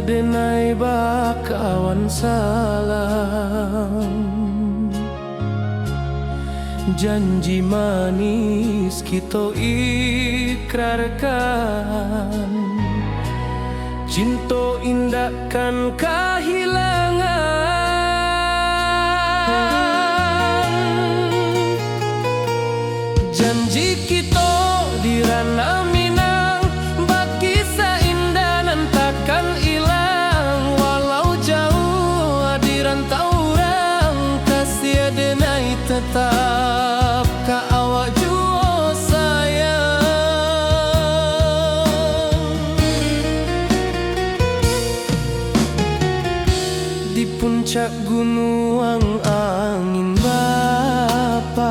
denai bakawan salam, janji manis kita ikrarkan, cinta indahkan kehilangan. Janji kita di ranah Minang, bagi seindah nan takkan hilang. Walau jauh di rantau orang, kasih denai tetap ka awak jua sayang. Di puncak gunung angin bapai,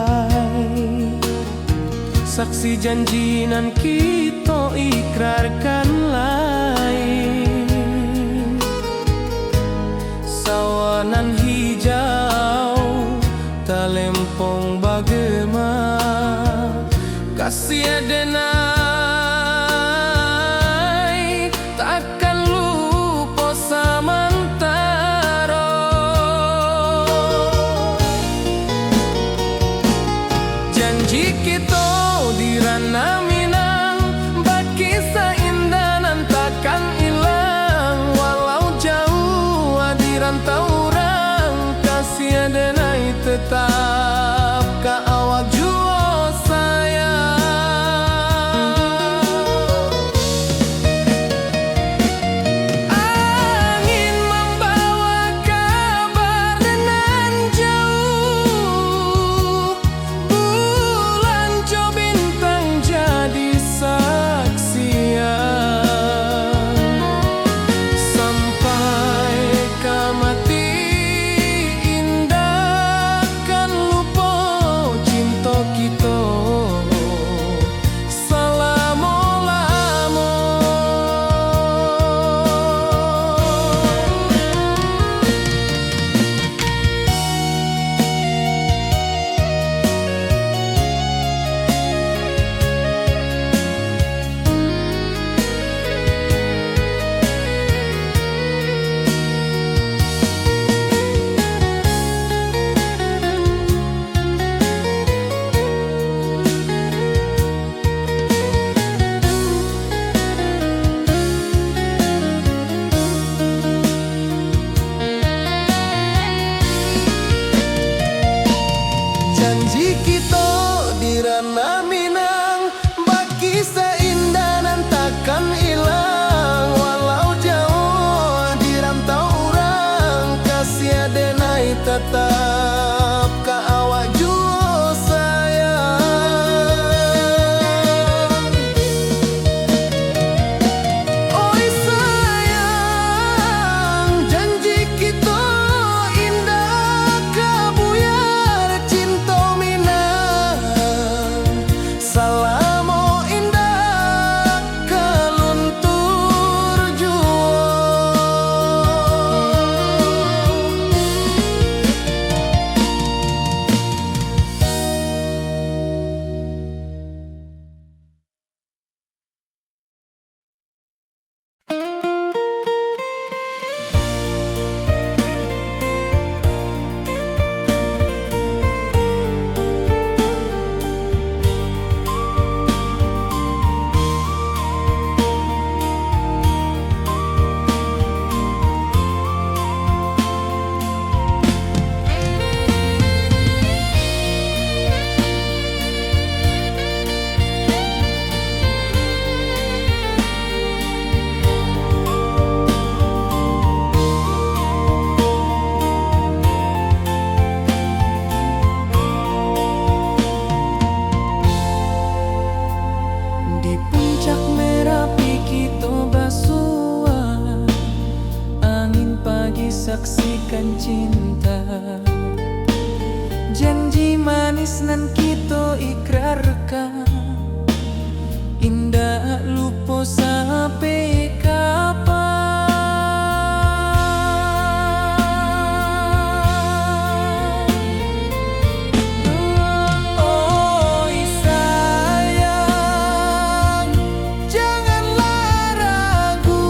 saksi janji nan kita ikrarkan lain. Sawanan hijau talempong bagema, kasih denai takkan lupa samantara. Janji kita di ranah Minang, bagi seindah nan takkan hilang. Walau jauh di rantau orang, kasih denai tetap ka awak jua sayang. Angin membawa kabar nan jauh, bulan jo bintang jadi saksian. Sampai ke mati indah kan lupa cinta kita selama-lama. Janji kita di ranah Minang, bagi seindah nan takkan hilang. Walau jauh di rantau orang, kasih denai tetap ka awak jua sayang. Oi sayang, janji kita indah kabuyar cinta Minang. Salamo indah keluntur jua. Di puncak Merapi kita basua, angin pagi saksikan cinta. Janji manis nan kita ikrarkan, indah lupa sampai kapan. Oi sayang, janganlah ragu.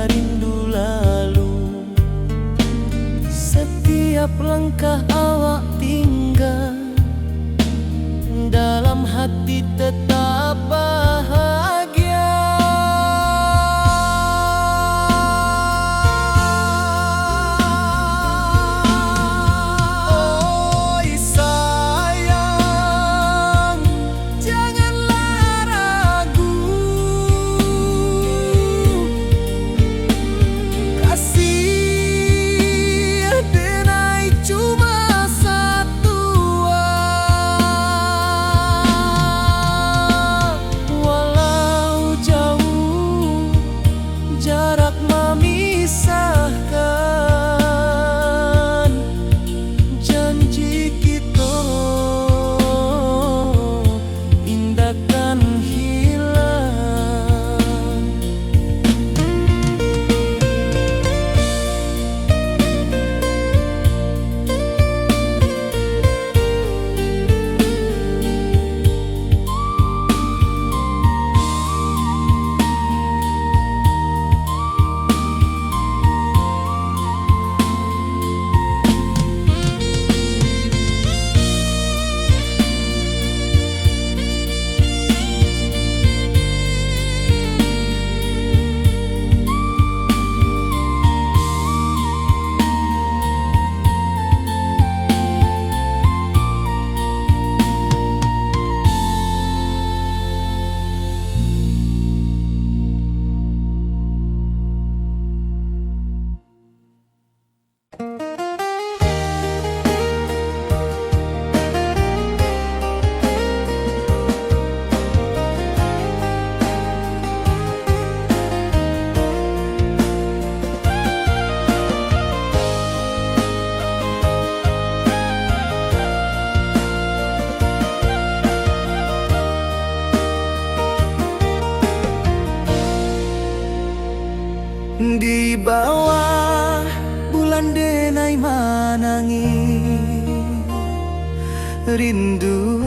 rindu lalu. Setiap langkah awak tinggal, dalam hati tetap bahagia. Oi sayang, janganlah ragu, kasih denai cuma satu. Walau jauh jarak memisahkan, janji kita indahkan hilang. Di bawah bulan denai manangi, rindu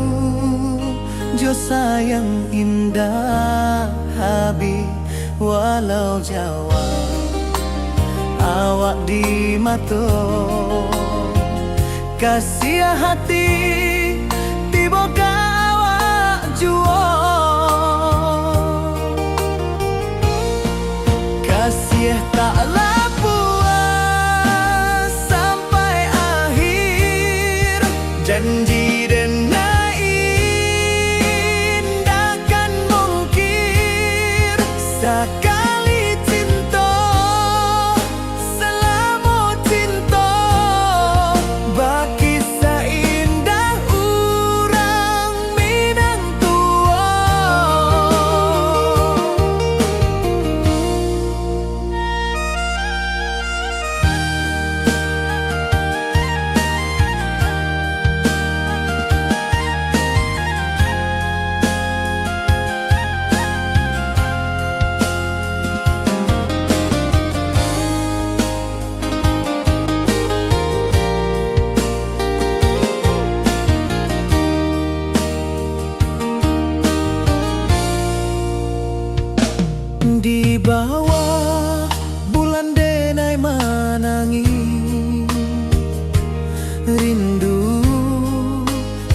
jo sayang indah habi. Walau Jawa awak di mato, kasih hati tiba ka awak juo. Kasih taklah puas sampai akhir, janji denai indahkan mungkir. Sekali cinta selama cinta, baki seindah urang Minang tua. Di bawah bulan denai manangi, rindu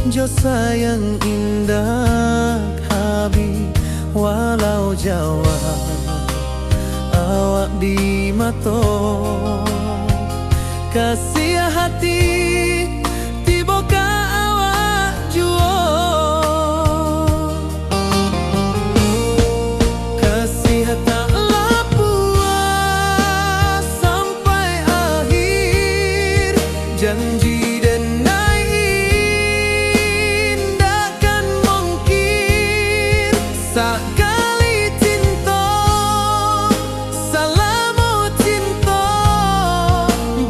jo sayang indah habi. Walau Jawa awak di mato, kasih hati tiba ka awak juo. Kasih taklah puas sampai akhir, janji denai indahkan mungkir. Sekali cinta selama cinta,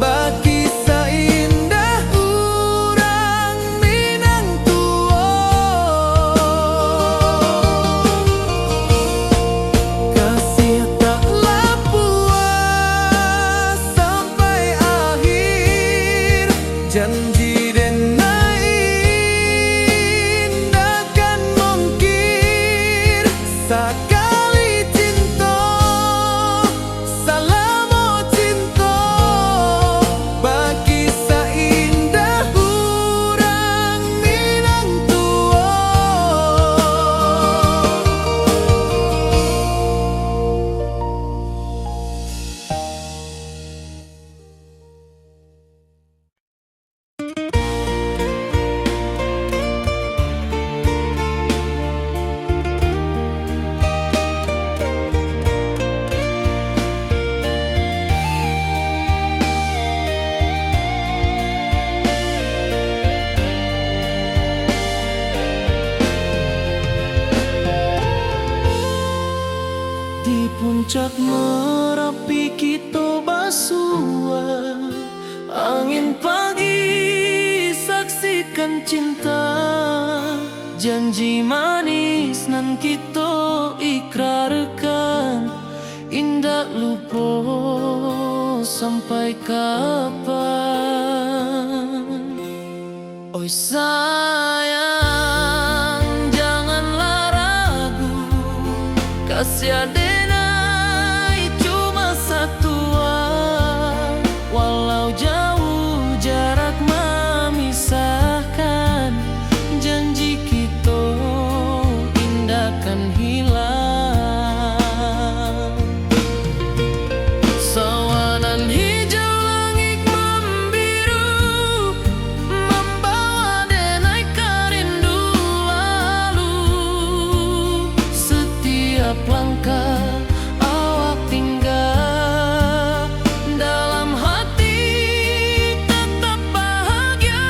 baki seindah cinta, janji manis nan kita ikrarkan, indak lupa sampai kapan. Oi sayang, janganlah ragu, kasih adenai cuma satu, walau jauh jarak memisahkan, janji kita indah kan hilang. Sawanan hijau langit membiru, membawa denai kerindu lalu. Setiap langkah awak tinggal, dalam hati tetap bahagia.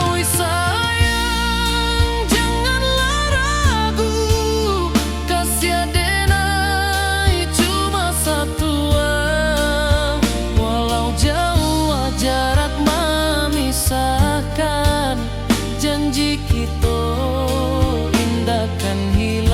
Oi sayang, janganlah ragu, kasih adenai cuma satu, walau jauh jarak memisahkan, janji kita indah kan hilang.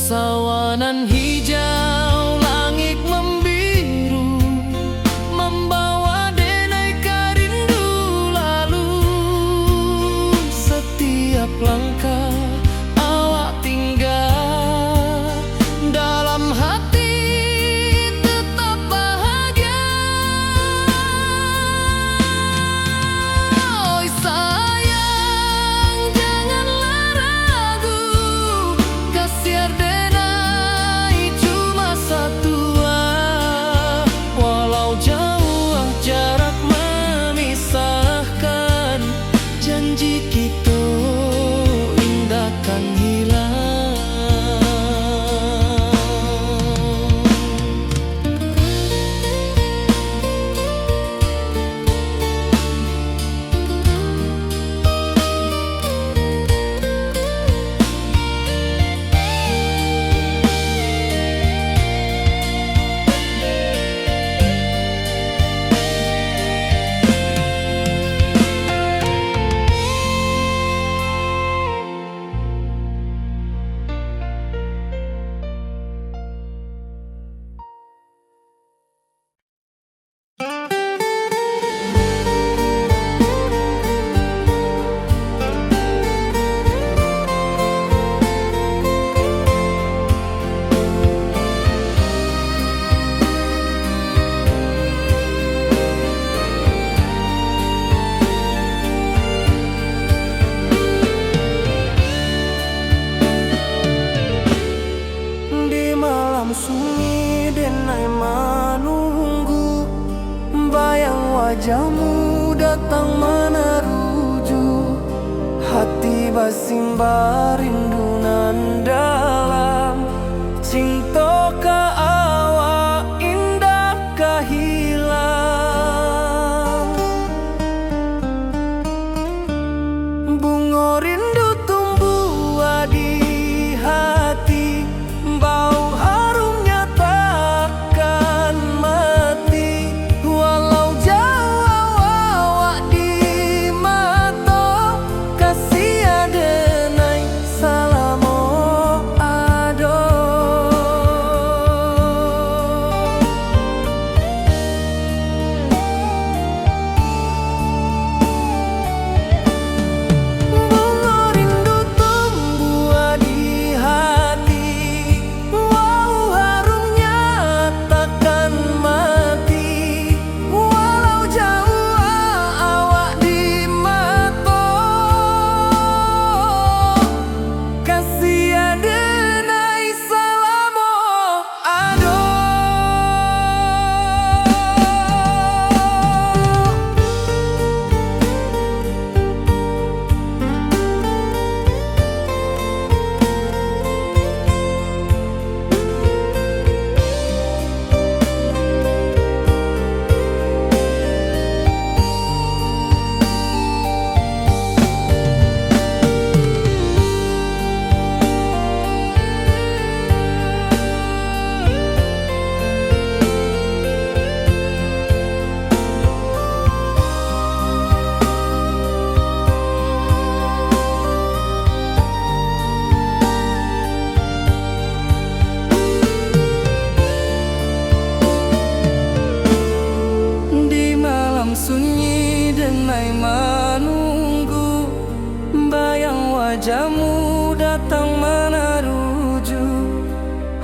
Sawanan hijau langit membiru, membawa denai kerindu lalu. Setiap langkah awak tinggal, dalam hati tetap bahagia. Oi sayang, janganlah ragu, kasih adenai cuma satu, walau jauh jarak memisahkan, janji kita indah kan hilang. Di malam sunyi denai menunggu, bayang wajahmu datang meneruju, hati basimba rindu nan dalam, cinta ka awak indah ka hilang. Bunga rindu tumbuh di hati, bau harumnya takkan mati, walau jauh awak di mata, kasih adenai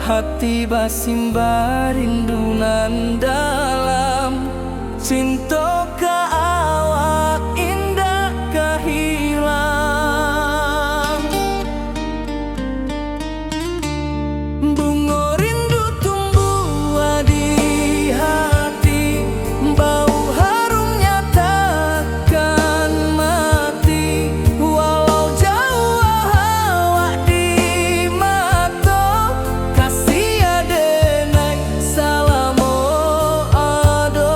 hati basimba rindunan dalam cinta ka awak indah kahilang. Bunga rindu tumbuh di hati, bau harumnya takkan mati. Walau jauh awak di mata, kasih adenai salamo ado.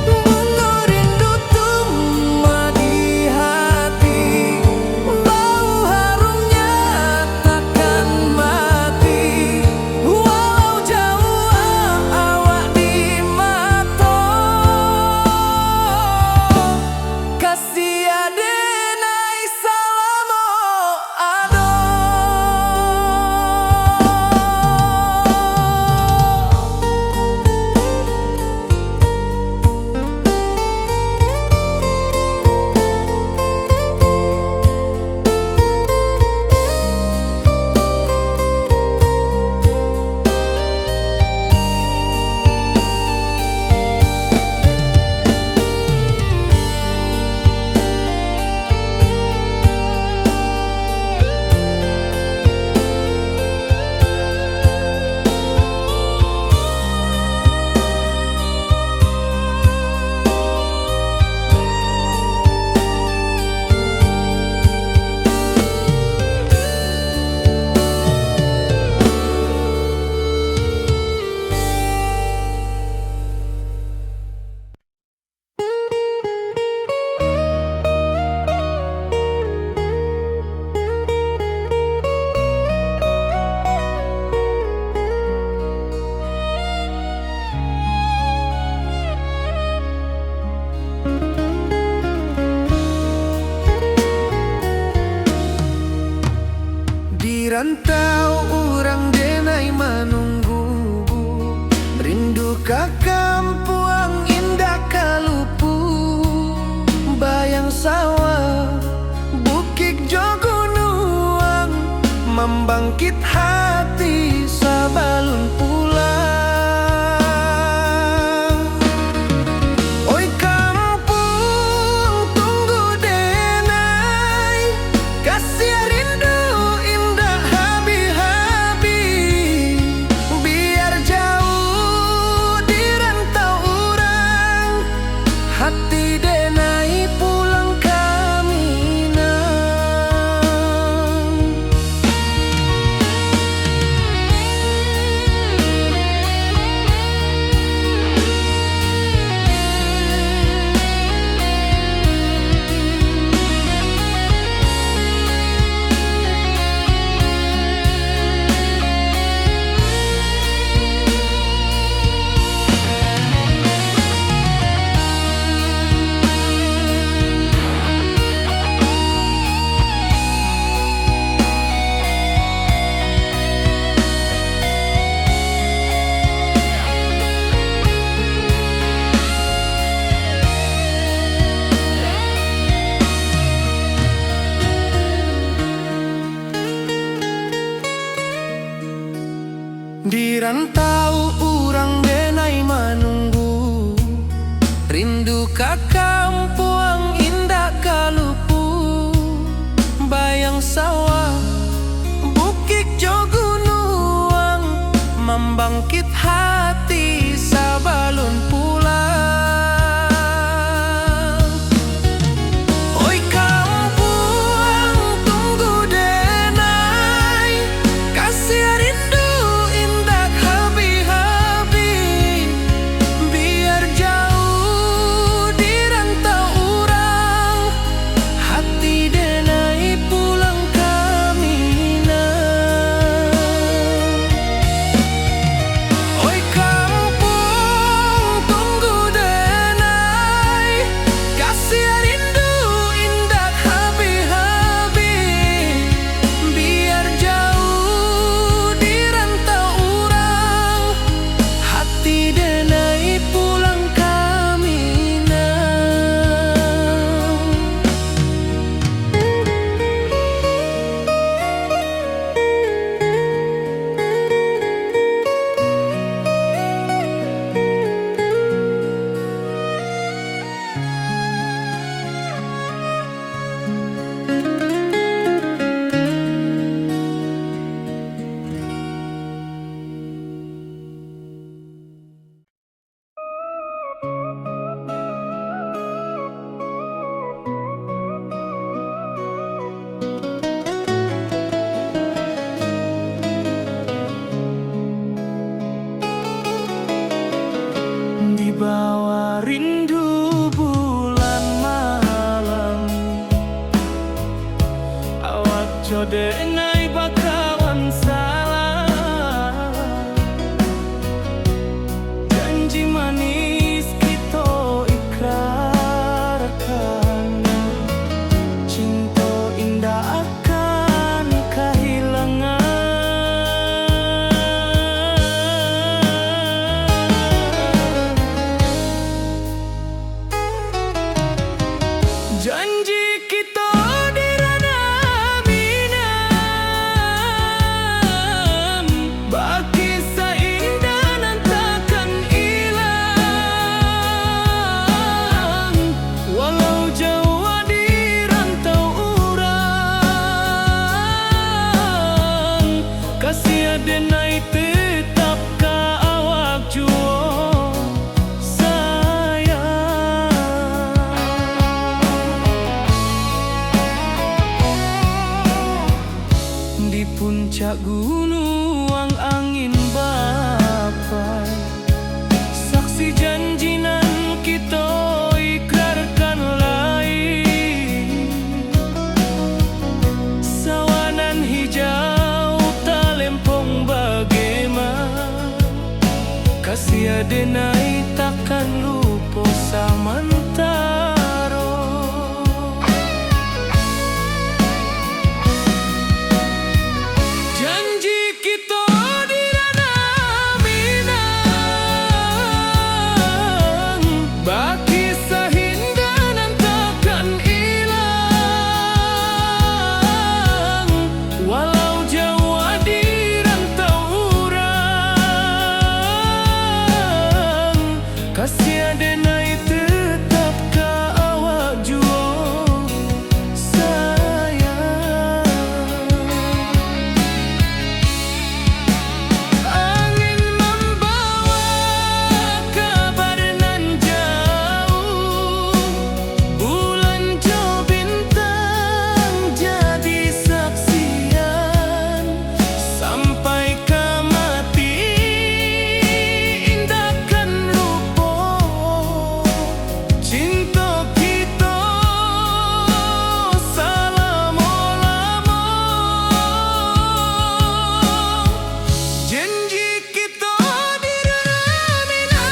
Bunga rindu tumbuh di hati, bau harumnya takkan mati. Walau jauh awak di mata, kasih adenai salamo ado. Di rantau urang denai menunggu, rindu ka kampuang indah kalupu. Bayang sawah, bukit jo gunung, membangkit hati sabalun pulang. Oi kampung tunggu denai, kasih rindu indah habi-habi. Biar jauh di rantau urang, hati denai pulang ke Minang. Di rantau urang denai menunggu, rindu ka kampuang indah kalupu. Bayang sawah, bukit jo gunung, membangkit hati sabalun pulang. Oi kampuang tunggu denai, kasih rindu indah habi-habi. Biar jauh di rantau urang, hati denai pulang ke Minang. Oi denai bakawan salah. Janji manis kita ikrarkan, cinta indah akan kehilangan. Janji kita di ranah minam, baki seindah nan takkan hilang. Walau jauh di rantau urang, kasih denai tetap ka awak jua sayang. Di puncak gunung angin bapai, saksi janji nan kita ikrarkan lain. Sawanan hijau talempong bagaimana, kasih denai takkan lupa samantara. Janji kita di ranah minang, baki seindah nan takkan hilang. Walau jauh di rantau urang, kasih denai tetap ka awak jua sayang. Angin membawa kabar nan jauh, bulan jo bintang jadi saksian. Sampai ke mati indahkan lupa, cinta kita selama-lama. Janji kita di ranah minang,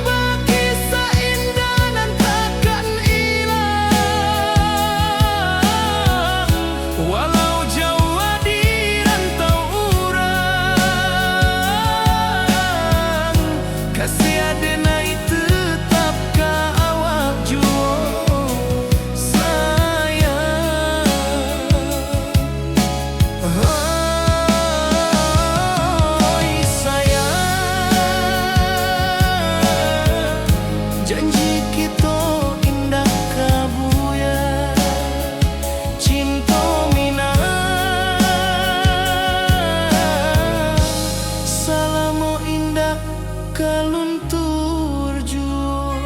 baki seindah nan takkan hilang. Walau jauh di rantau urang, kasih denai tetap ka awak jua sayang. Oi sayang, janji kita indah kabuya, cinta minang, salamo indah kaluntur jua.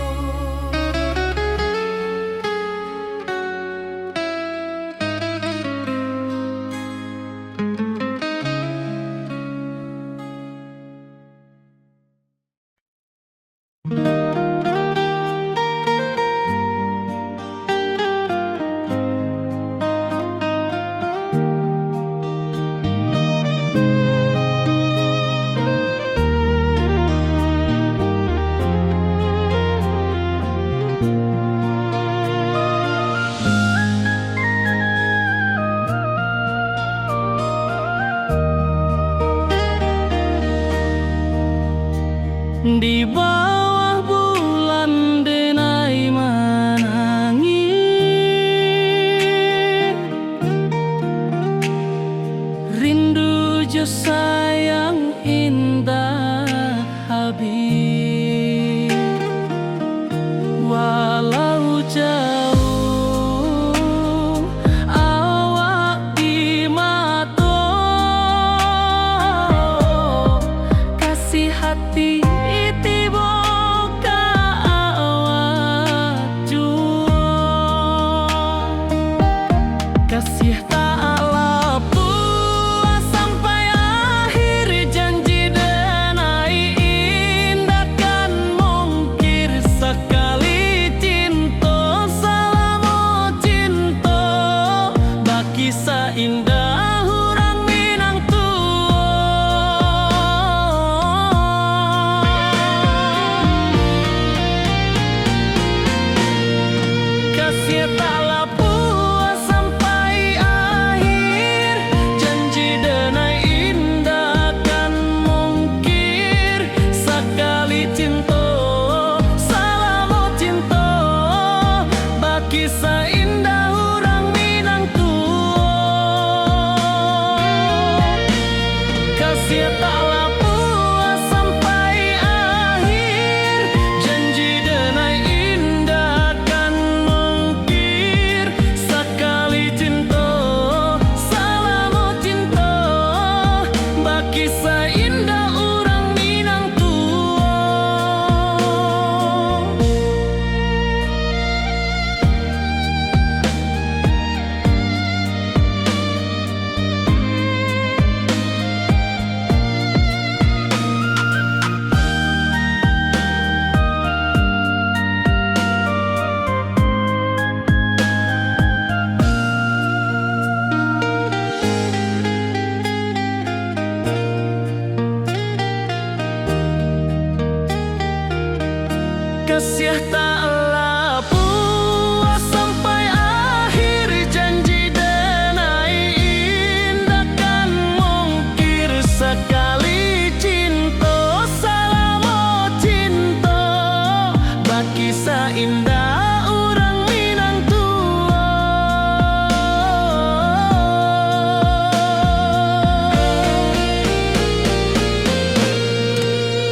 indah orang Minang tua.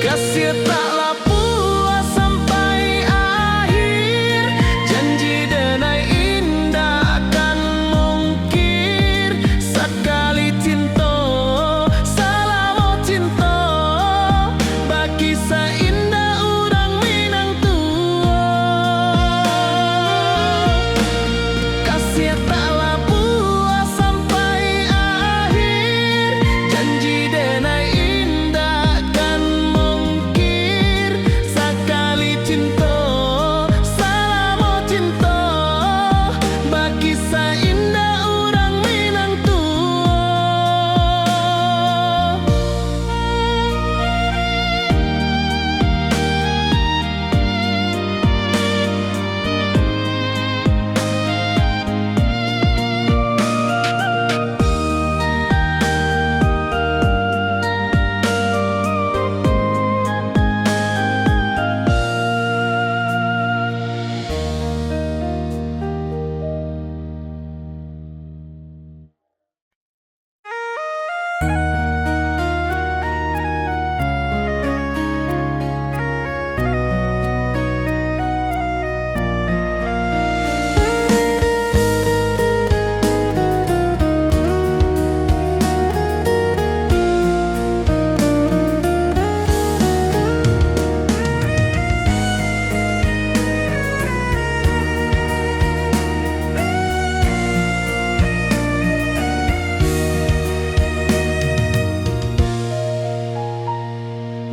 Kasih taklah puas sampai akhir, janji denai indah akan mungkir. Sekali cinta, salam cinta, bagi seindah orang Minang tua. Kasih taklah puas sampai akhir, janji denai indah akan mungkir. Sekali cinta, salam cinta, bagi seindah orang Minang tua.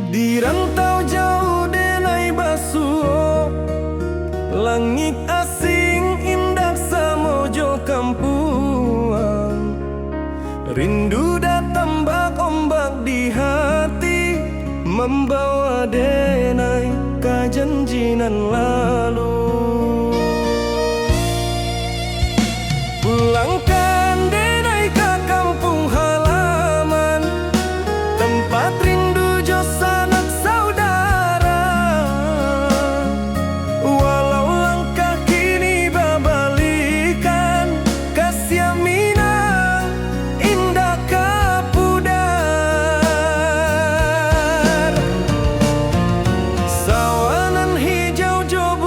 Di rantau jauh denai basuh, langit asing indah samojo kampuang. Rindu datang bak ombak di hati, membawa denai ke janjinan lalu. Pulangkan denai ke kampung halaman, tempat rindu jo sanak saudara. Walau langkah kini babalikan, kasih Minang indah kapudar. Sawanan hijau jo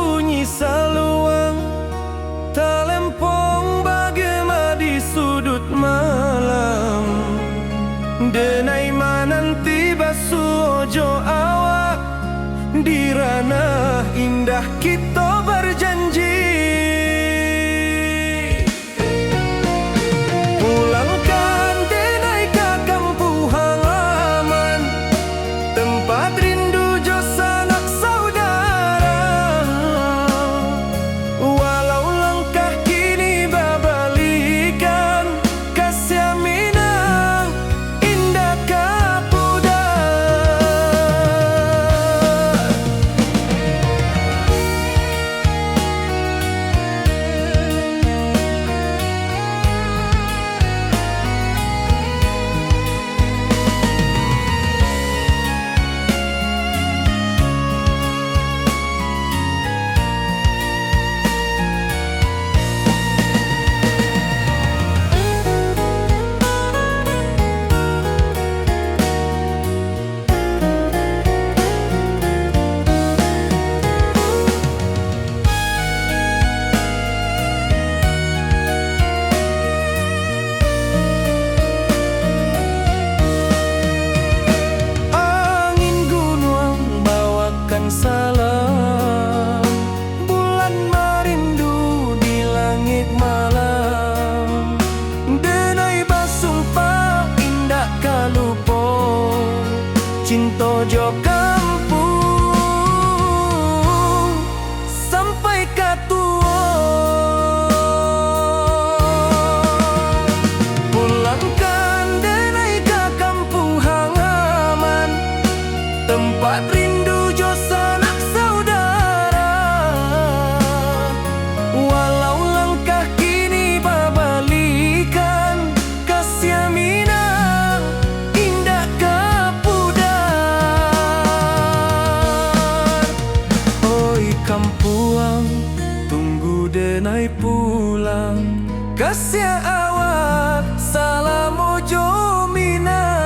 denai pulang kasih awak salam ojo minang.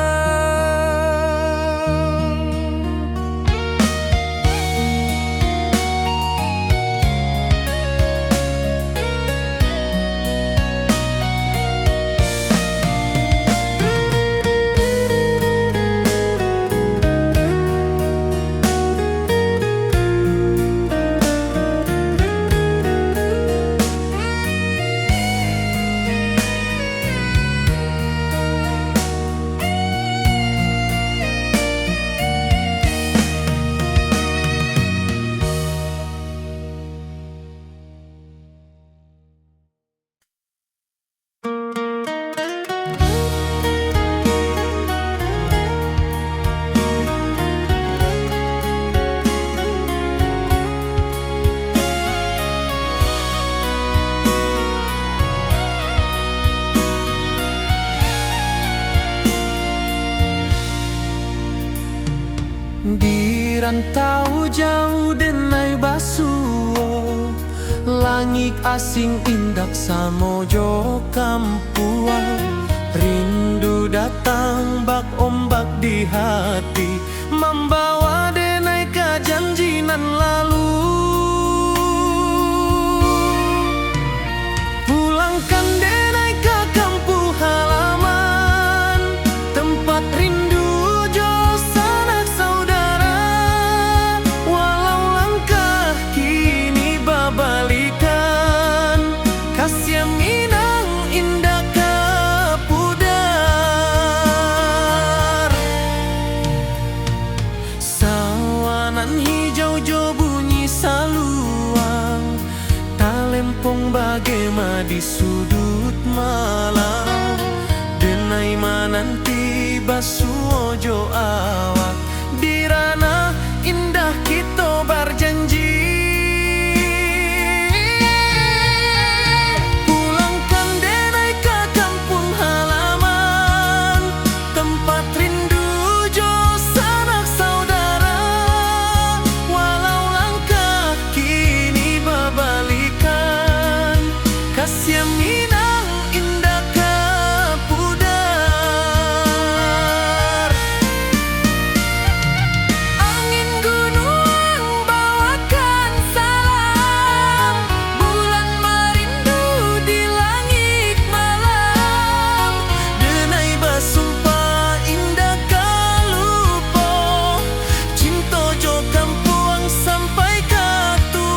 Di rantau jauh denai basuo, langit asing indak samojo kampuang. Rindu datang bak ombak di hati, membawa denai ke janjinan lalu. Pulangkan denai ke kampung halaman, tempat rindu bagema di sudut malam, denai mananti basuojo awak di ranah indah kita berjanji. Pulangkan denai ke kampung halaman, tempat rindu jo sanak saudara. Walau langkah kini berbalikan, kasih minang indah ke pudar. Angin gunung bawakan salam, bulan merindu di langit malam. Denai basumpah indah kalupo, cinta jo kampuang sampai ke tua.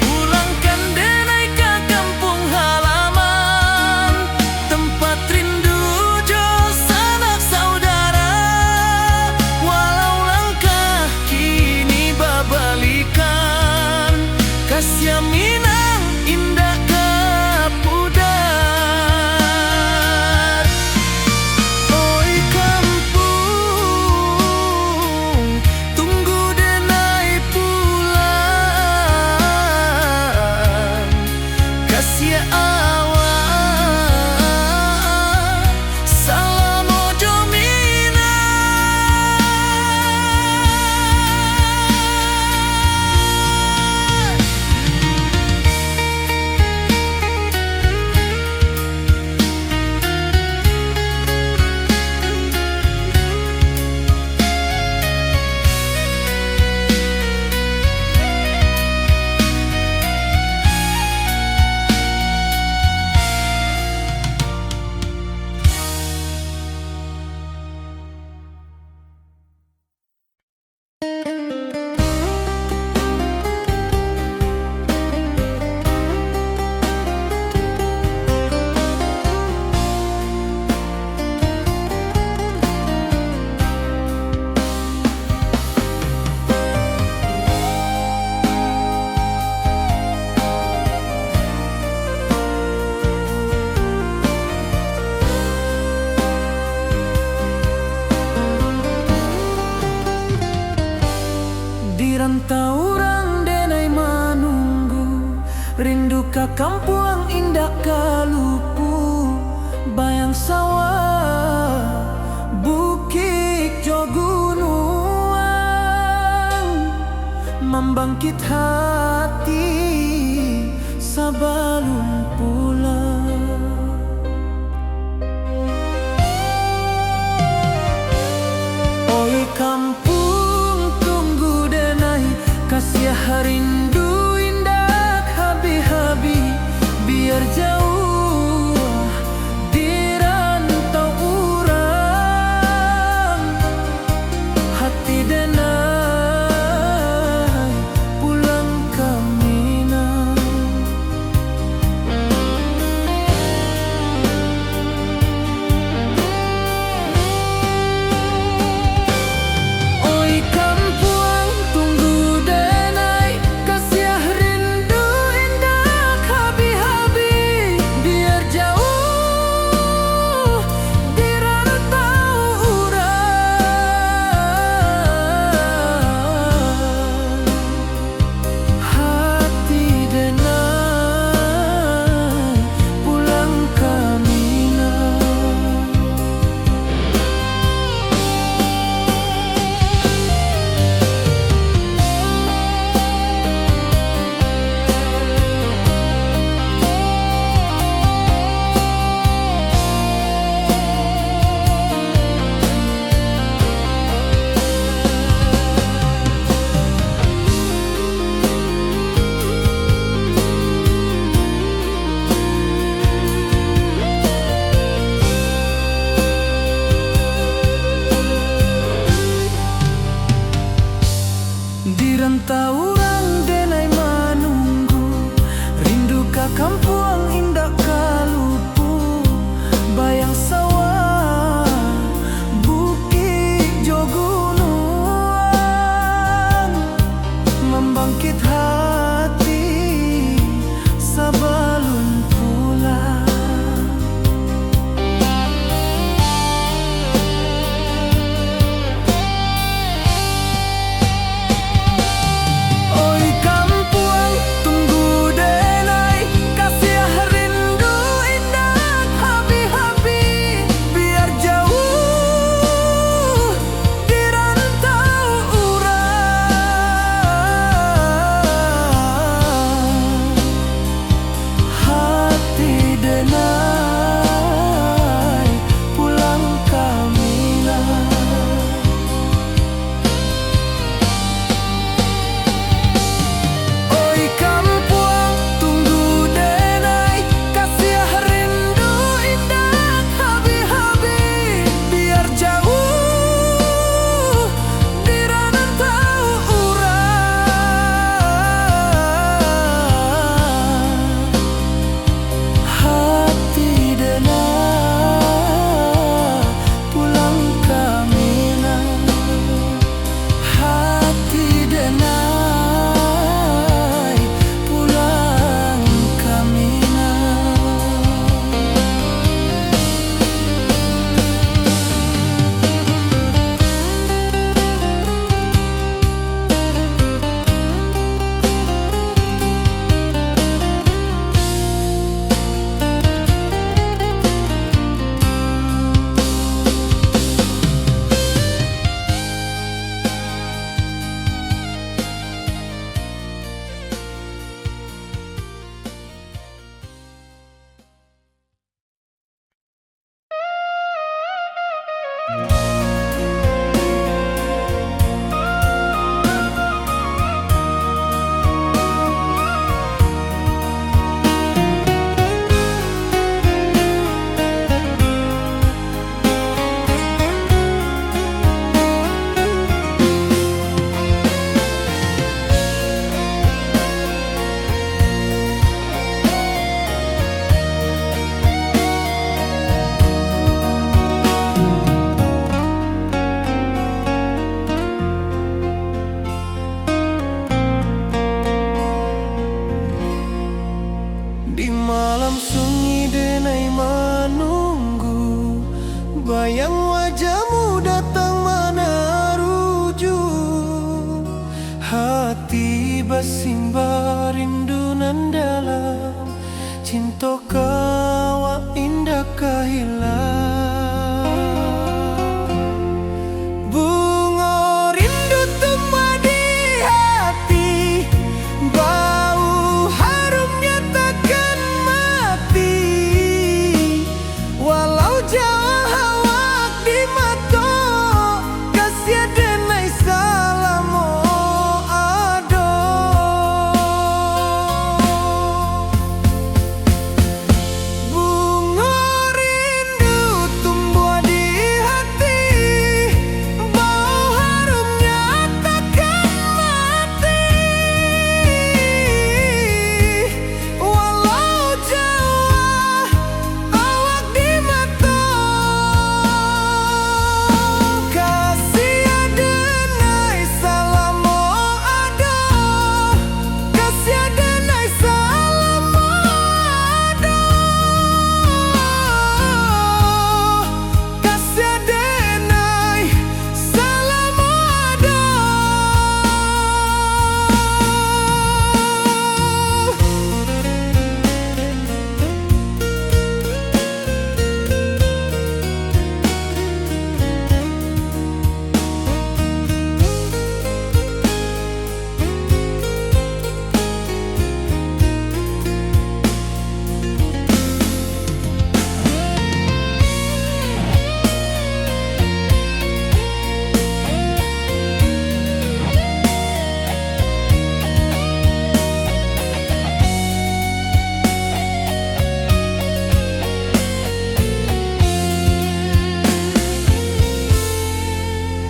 Pulangkan denai ke kampung halaman, tempat rindu jo sanak saudara. Walau langkah kini berbalikan, kasih minang indah ke pudar. Oi kampung, tunggu denai pulang, kasih awak salam ojo minang. kampuang indah kalupu, bayang sawah, bukit jo gunung, membangkit hati sebelum pulang. Oi kampung tunggu denai, kasih rindu indah habi-habi, biar jauh di rantau urang, hati denai pulang ke Minang. Oi kampuang tunggu denai, kasih rindu indah habi-habi, biar jauh di rantau urang, hati denai pulang ke Minang. Di rantau urang denai menunggu, rindu ka kampuang indah kalupu, bayang sawah, bukit jo gunung, membangkit hati sebelum pulang. Oi kampuang tunggu denai, kasih rindu indah habi-habi, biar jauh di rantau urang, hati denai pulang ke Minang. Oi kampuang tunggu denai, kasih rindu indah habi-habi, biar jauh di rantau urang, hati denai pulang ke Minang, hati denai pulang ke Minang. Di malam sunyi denai menunggu, bayang wajahmu datang meneruju, hati bersimbar rindu nan dalam, foto kawa indah kahilang. Bunga rindu tumbuh di hati, bau harumnya takkan mati. Walau jauh hawak di mata, kasih denai salamo ado. Bunga rindu tumbuh di hati, bau harumnya takkan mati. Walau jauh awak di mata, kasih denai salamo ado, kasih denai salamo ado, kasih denai salamo ado.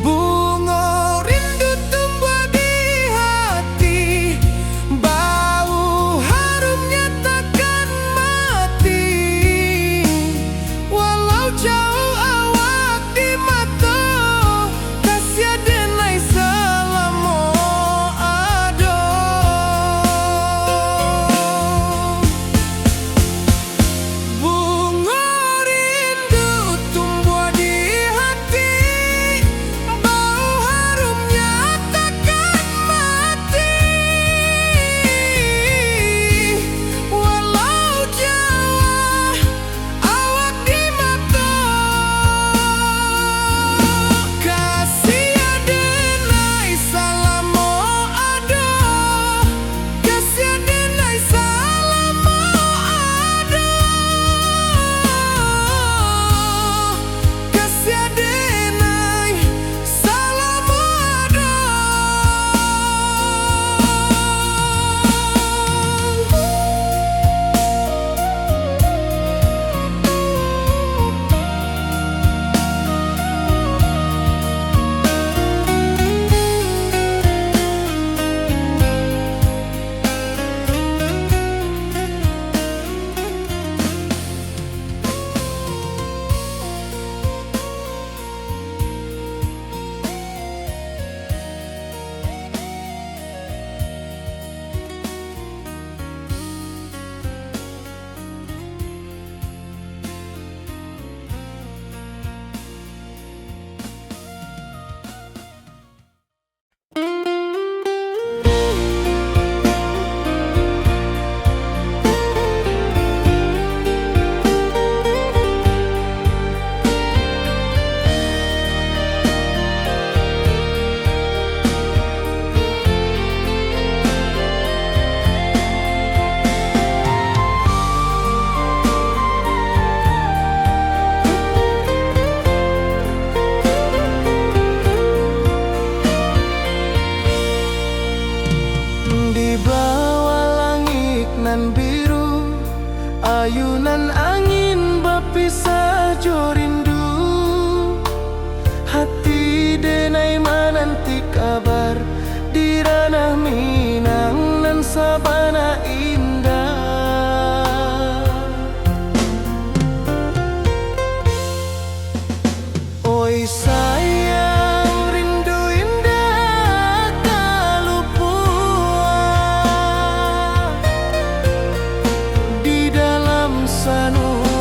Bunga rindu tumbuh di hati, bau harumnya takkan mati. Walau jauh awak di mata, kasih denai salamo ado. Bunga rindu tumbuh di hati, bau harumnya takkan mati. Walau jauh awak di mata, kasih denai salamo ado, kasih denai salamo ado, kasih denai salamo ado. Di bawah langit nan biru, ayunan angin berpisah jo rindu. Hati denai menanti kabar di ranah Minang nan sabana indah. Oi sayang, rindu indah tak lupa di dalam sanubari.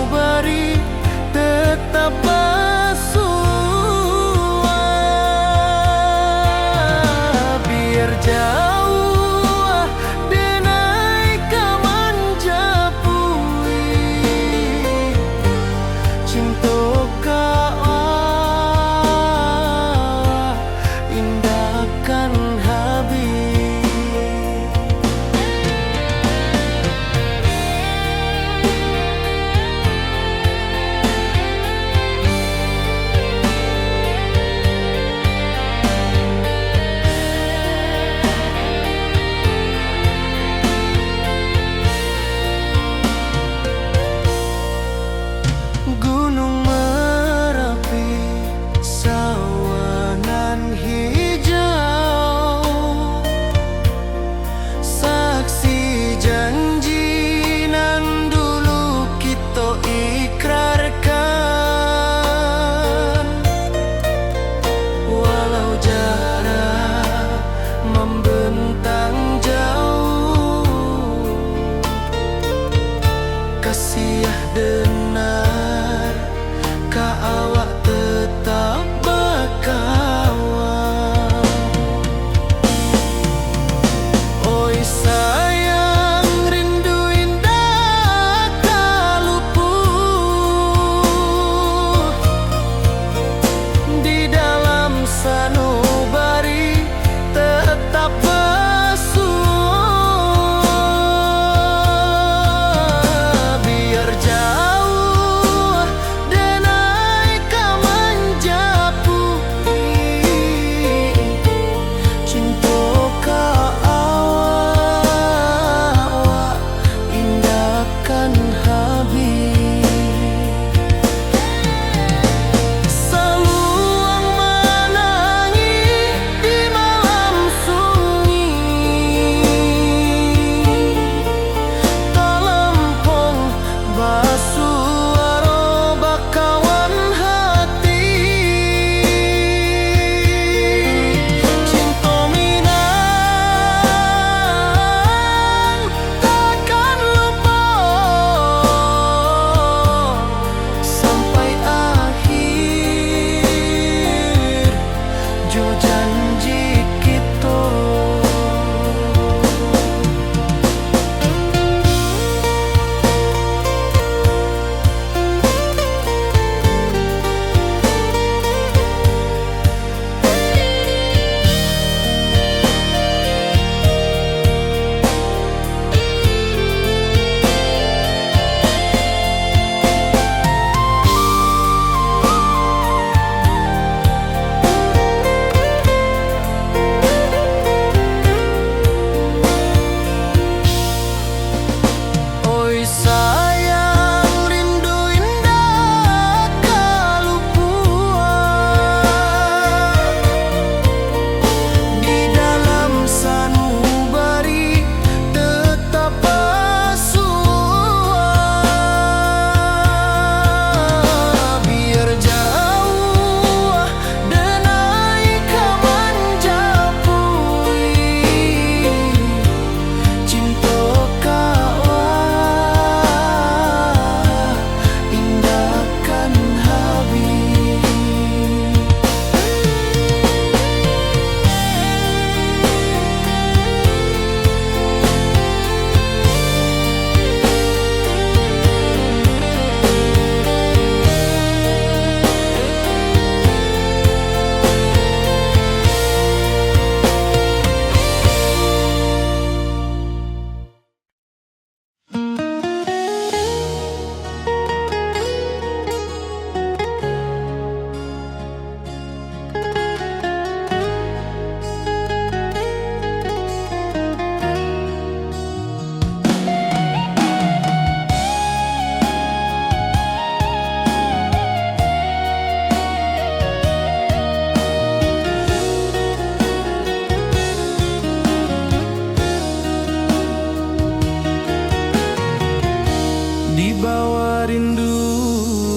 Di bawah rindu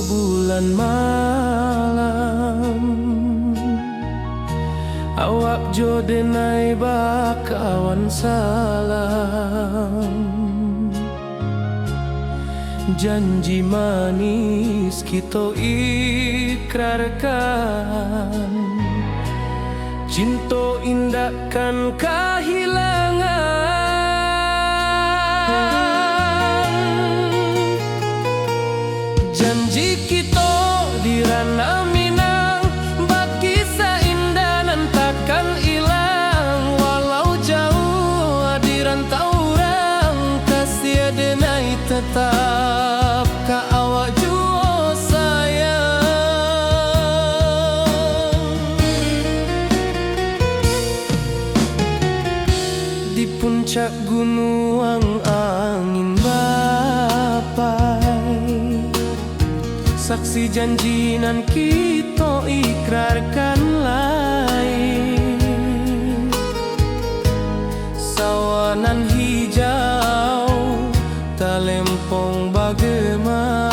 bulan malam, awak jo denai bakawan salam. Janji manis kita ikrarkan, cinta indahkan kehilangan. Janji kita di ranah Minang, bagi seindah nan takkan hilang. Walau jauh di rantau orang, kasih denai tetap ka awak jua sayang. Di puncak gunung angin bapai, saksi janji nan kita ikrarkan lain. Sawanan hijau talempong bagema,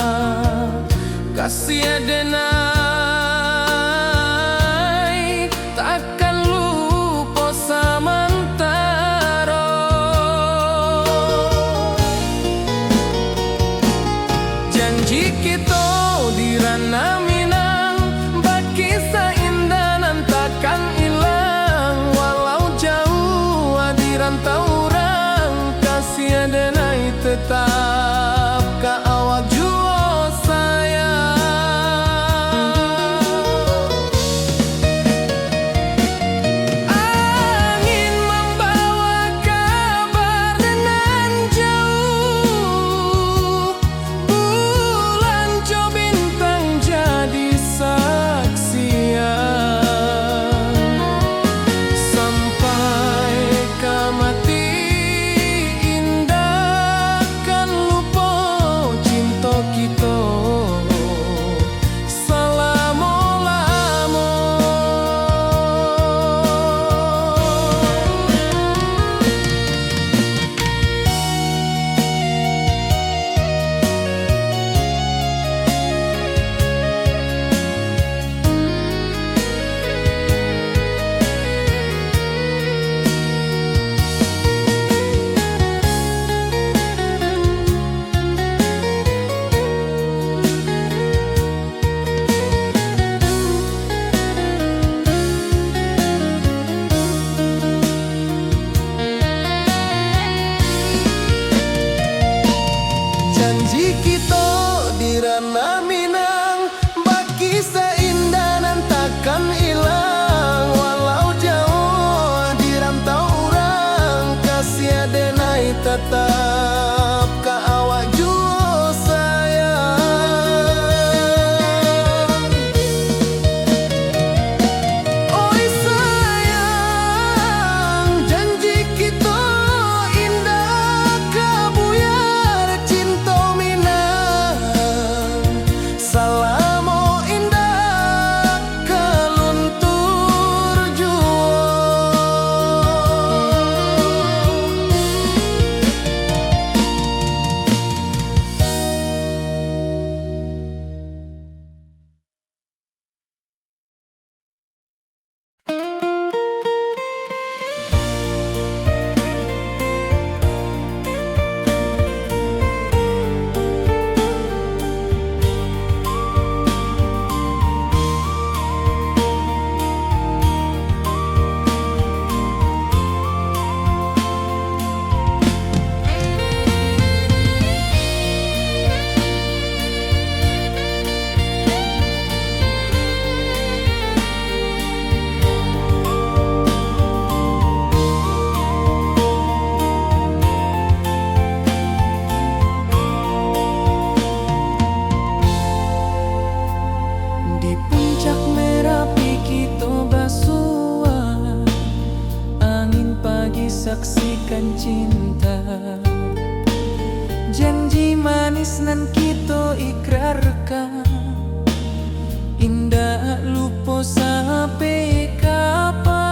kasih denai takkan lupa samantara. Janji kita di ranah Minang, bagi seindah nan takkan hilang. Walau jauh di rantau orang, kasih denai tetap ka awak jua sayang. Angin membawa kabar dengan jauh, bulan jo bintang jadi saksian. Sampai ke mati indah kan lupa cinta kita selama-lama. Janji kita di ranah Minang, bagi seindah nan takkan hilang. Walau jauh di rantau orang, kasih denai tetap ka awak jua sayang. Oi sayang, janji kita indah kabuyar cinta Minang. Salamo indah keluntur jua. saksikan cinta. Janji manis nan kita ikrarkan, indah lupa sampai kapan.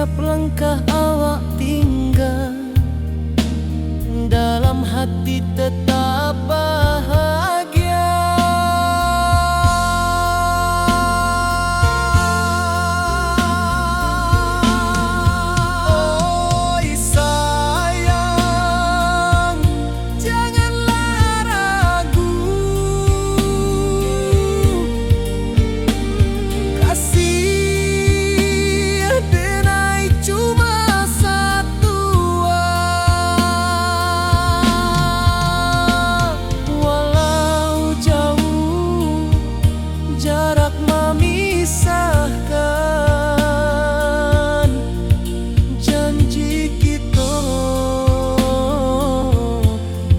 Setiap langkah awak tinggal, dalam hati tetap bahagia. Oi sayang, janganlah ragu, kasih denai cuma satu. Walau jauh jarak memisahkan, janji kita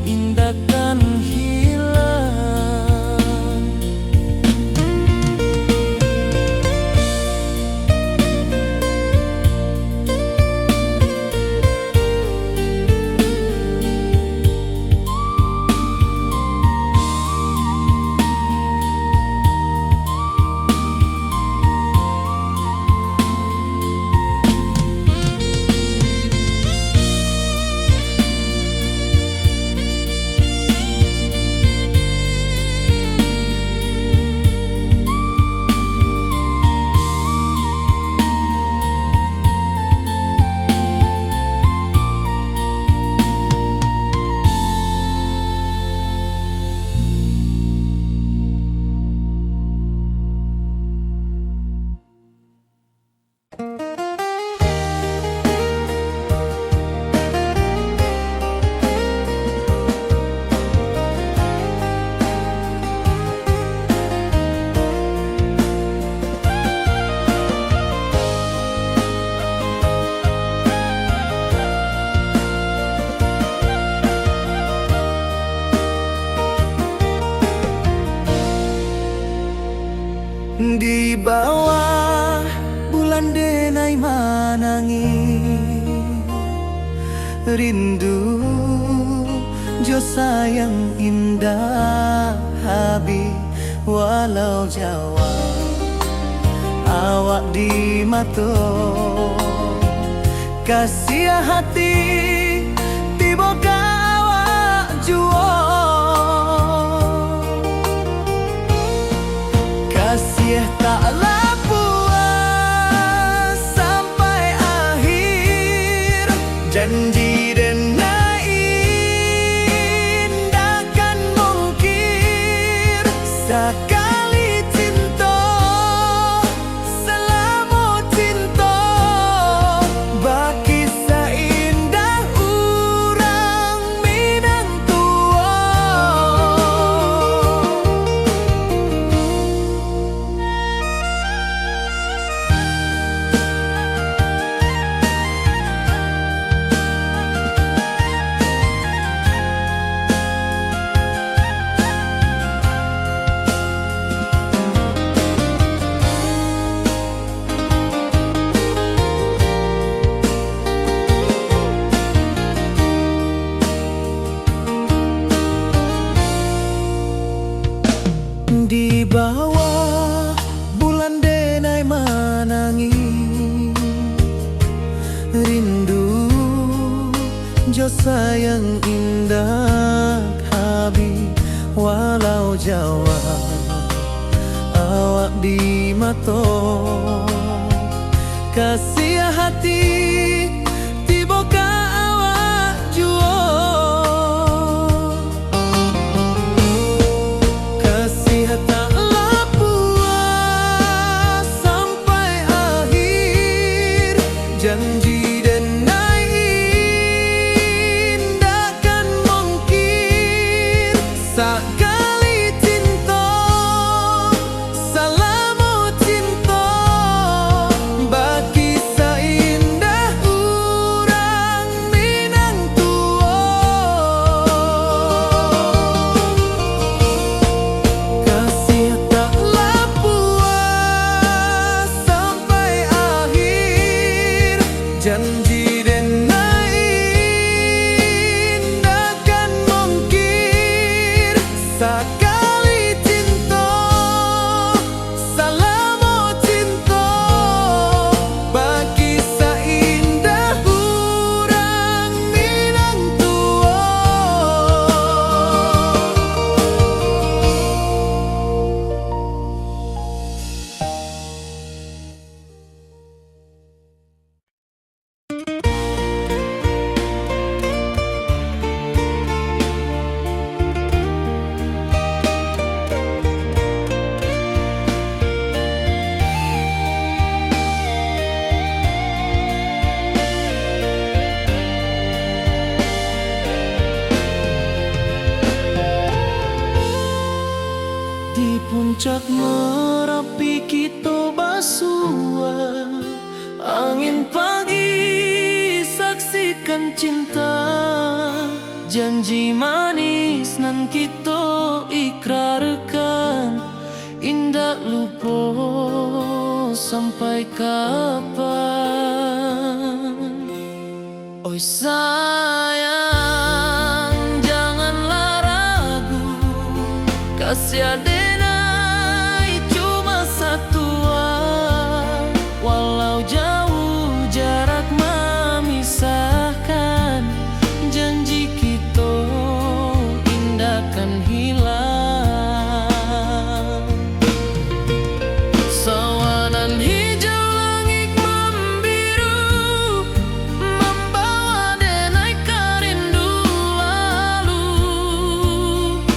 indahkan hilang. Di bawah bulan denai manangi, rindu jo sayang indah habi. Walau Jawa awak di mato, kasih hati tiba ka awak juo. Kasih taklah puas sampai akhir, janji denai indahkan mungkir. Sekali cinta selama cinta, baki seindah urang Minang tua. Di bawah bulan denai manangi, rindu jo sayang indah habi. Walau Jawa awak di mato, kasih hati tiba ka awak juo. Taklah puas sampai akhir, janji denai indahkan mungkir. Sekali cinta selama cinta, baki seindah urang Minang tua. Kasih taklah puas sampai akhir, janji bisikan cinta, janji manis nan kita ikrarkan, indah lupa sampai kapan. Oi sayang, janganlah ragu, kasih adenai cuma satu, walau jauh jarak memisahkan, janji kita indah kan hilang. Sawanan hijau langit membiru, membawa denai kerindu lalu.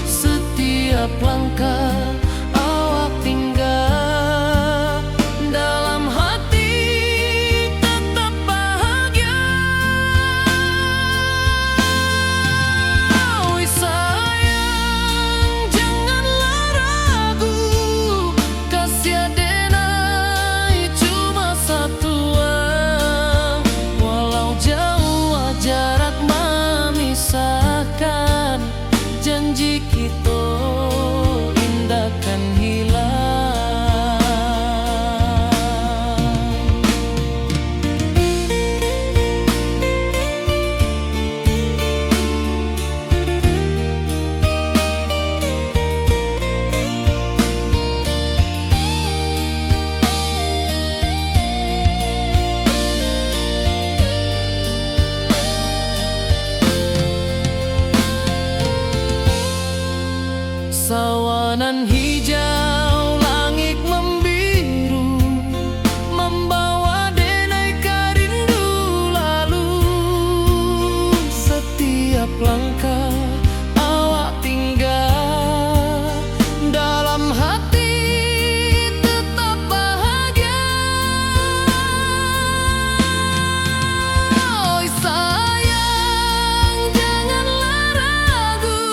Setiap langkah awak tinggal, dalam hati tetap bahagia. Oi sayang, janganlah ragu, kasih adenai cuma satu, walau jauh jarak memisahkan, janji kita indah kan hilang. Sawanan hijau langit membiru, membawa denai kerindu lalu. Setiap langkah awak tinggal, dalam hati tetap bahagia. Oi sayang, janganlah ragu,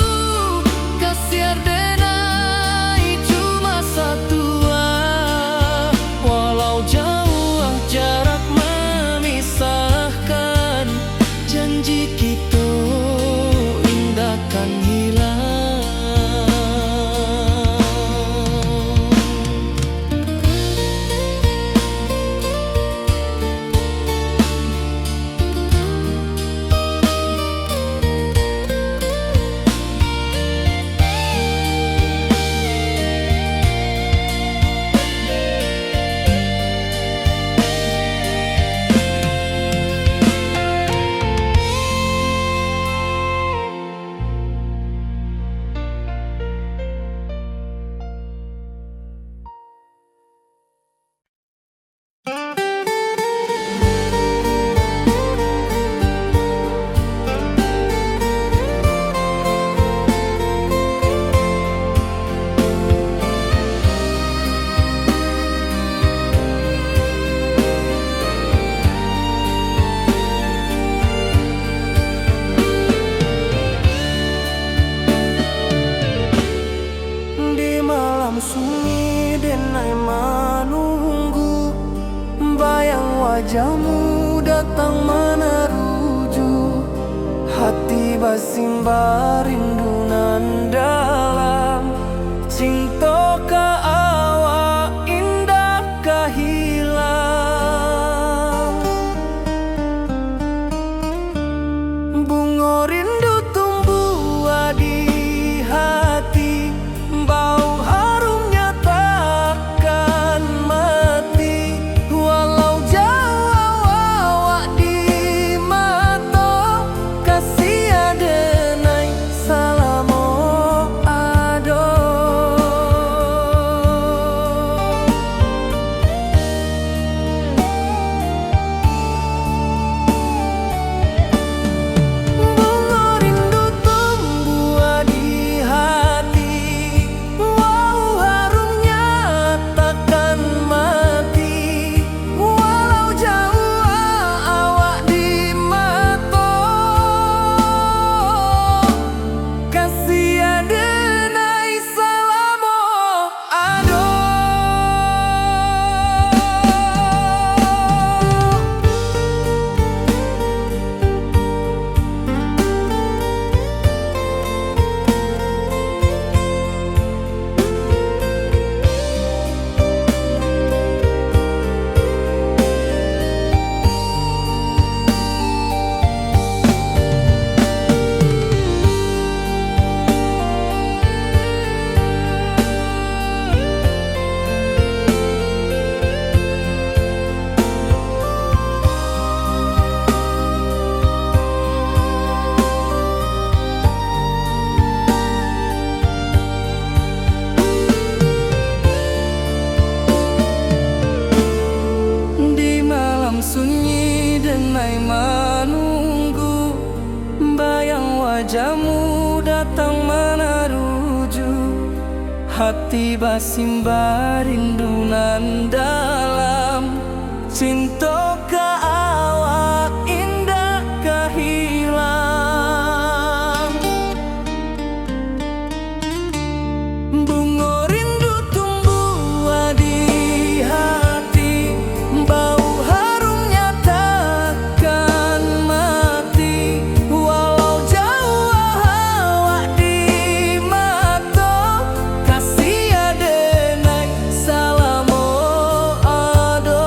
kasih adenai cuma satu, walau jauh jarak memisahkan, janji kita indah kan hilang. Di malam sunyi denai menunggu, bayang wajahmu datang meneruju. Hati basimba rindu nan dalam, cinta ka awak indah ka hilang. Bunga rindu tumbuh di hati, bau harumnya takkan mati. Walau jauh awak di mata, kasih adenai salamo ado. denai menunggu, bayang wajahmu datang meneruju. Hati basimba rindu nan dalam, cinta ka awak indah kahilang. Bunga rindu tumbuh di hati, bau harumnya takkan mati. Walau jauh awak di mata, kasih adenai salamo ado.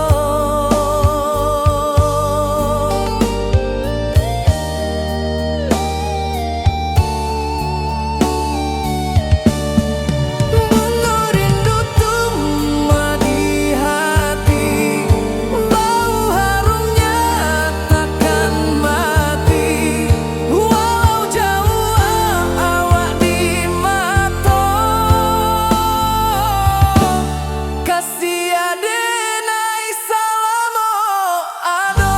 Bunga rindu tumbuh di hati, bau harumnya takkan mati. Walau jauh awak di mata, kasih adenai salamo ado.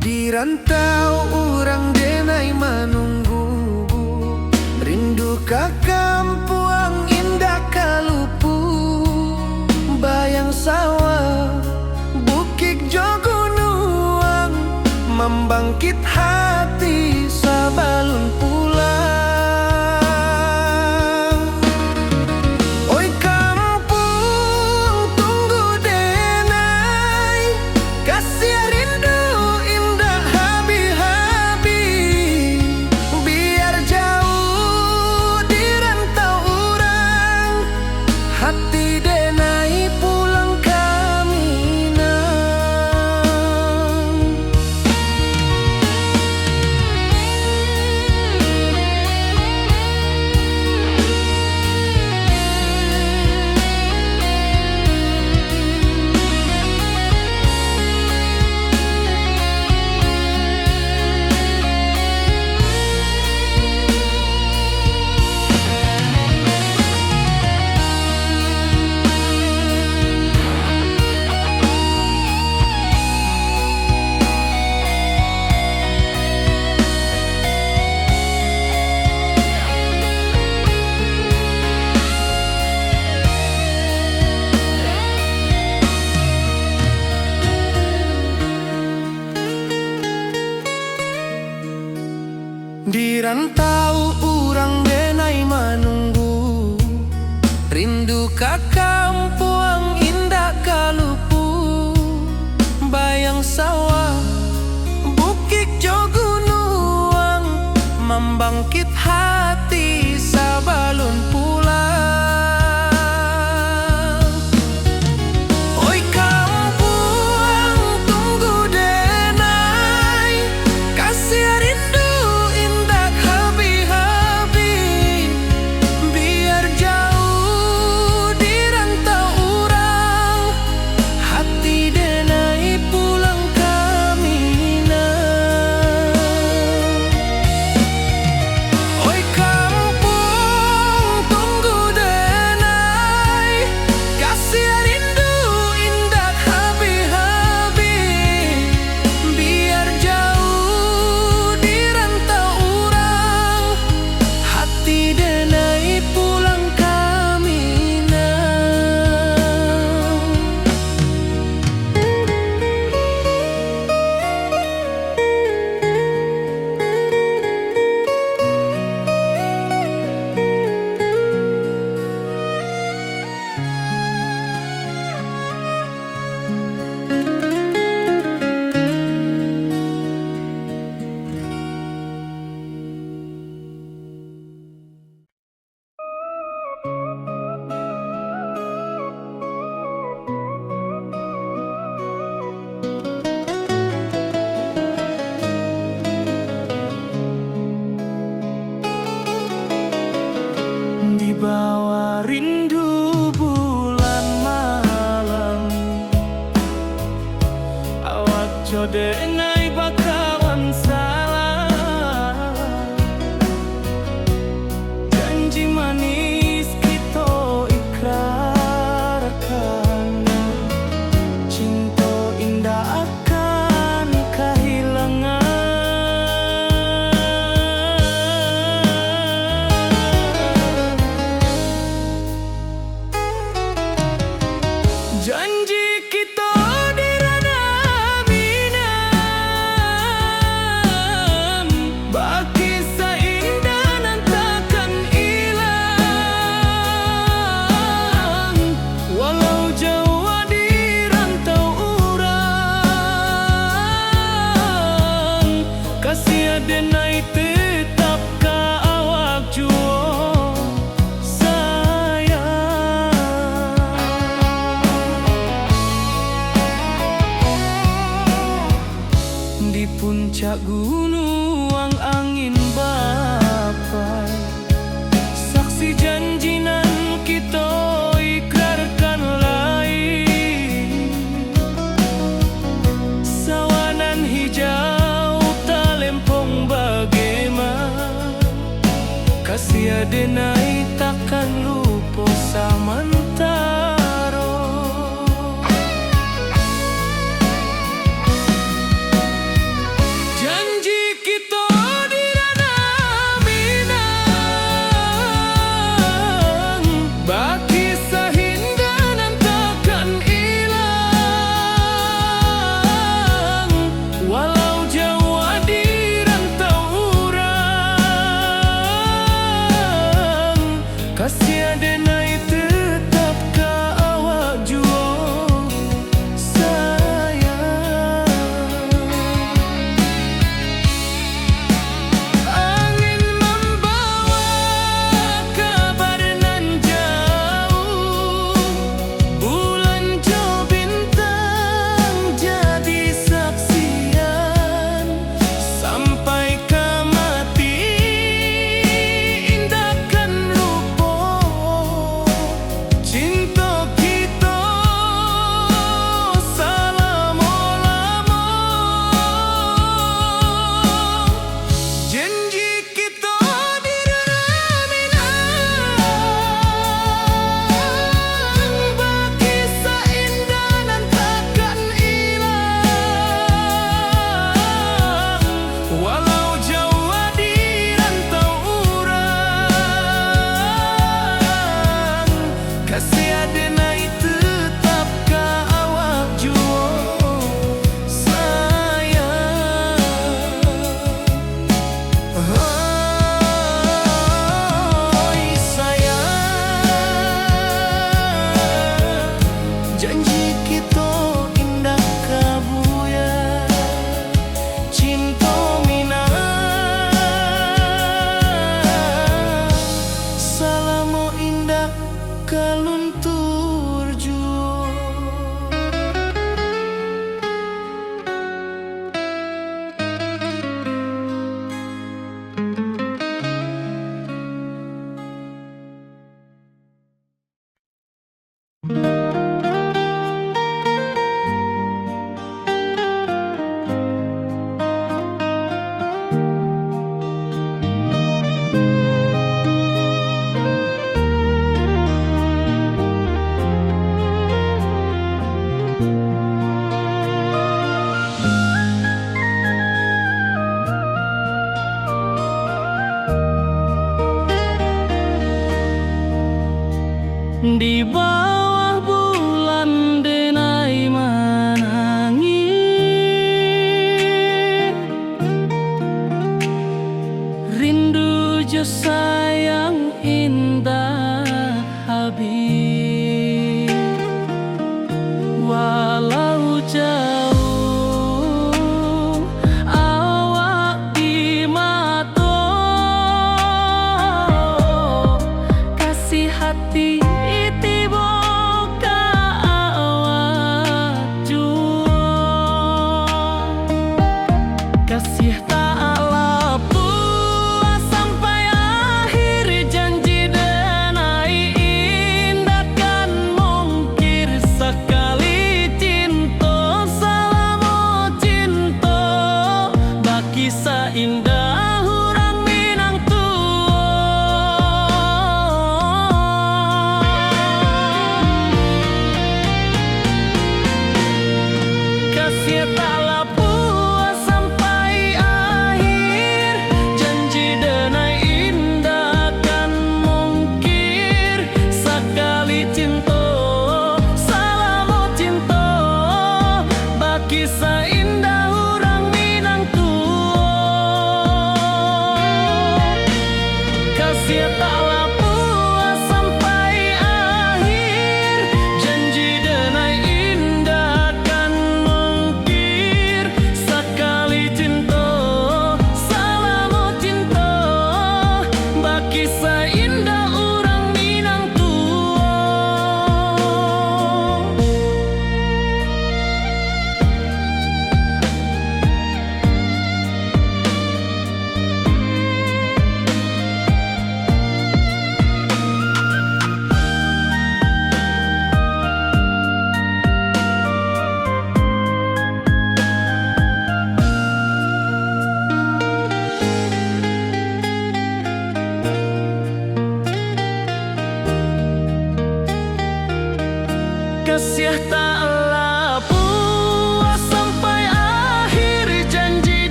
Di rantau urang denai menunggu, rindu ka kampuang indah kalupu. Bayang sawah, bukit jo gunung, membangkit hati sabalun pulang. Oi kampung tunggu denai, kasih rindu indah habi-habi. Biar jauh di rantau urang, hati denai pulang ke Minang. Di rantau urang denai menunggu, rindu ka kampuang indah kalupu. Bayang sawah, bukit jo gunung, membangkit hati sabalun pulang. Oi kampung tunggu denai, kasih rindu indah habi. Jodenai bakawan salah, janji manis kita ikrarkan, cinta indah akan kehilangan. Janji kita denai tetap ka awak juo sayang. Di puncak gunung angin bapai, saksi janji nan kita ikrarkan lain. Sawanan hijau kasih denai takkan lupa samantaro. Janji kita di ranah Minang, baki sahindanan takkan hilang, walau jauh di rantau urang. Kasih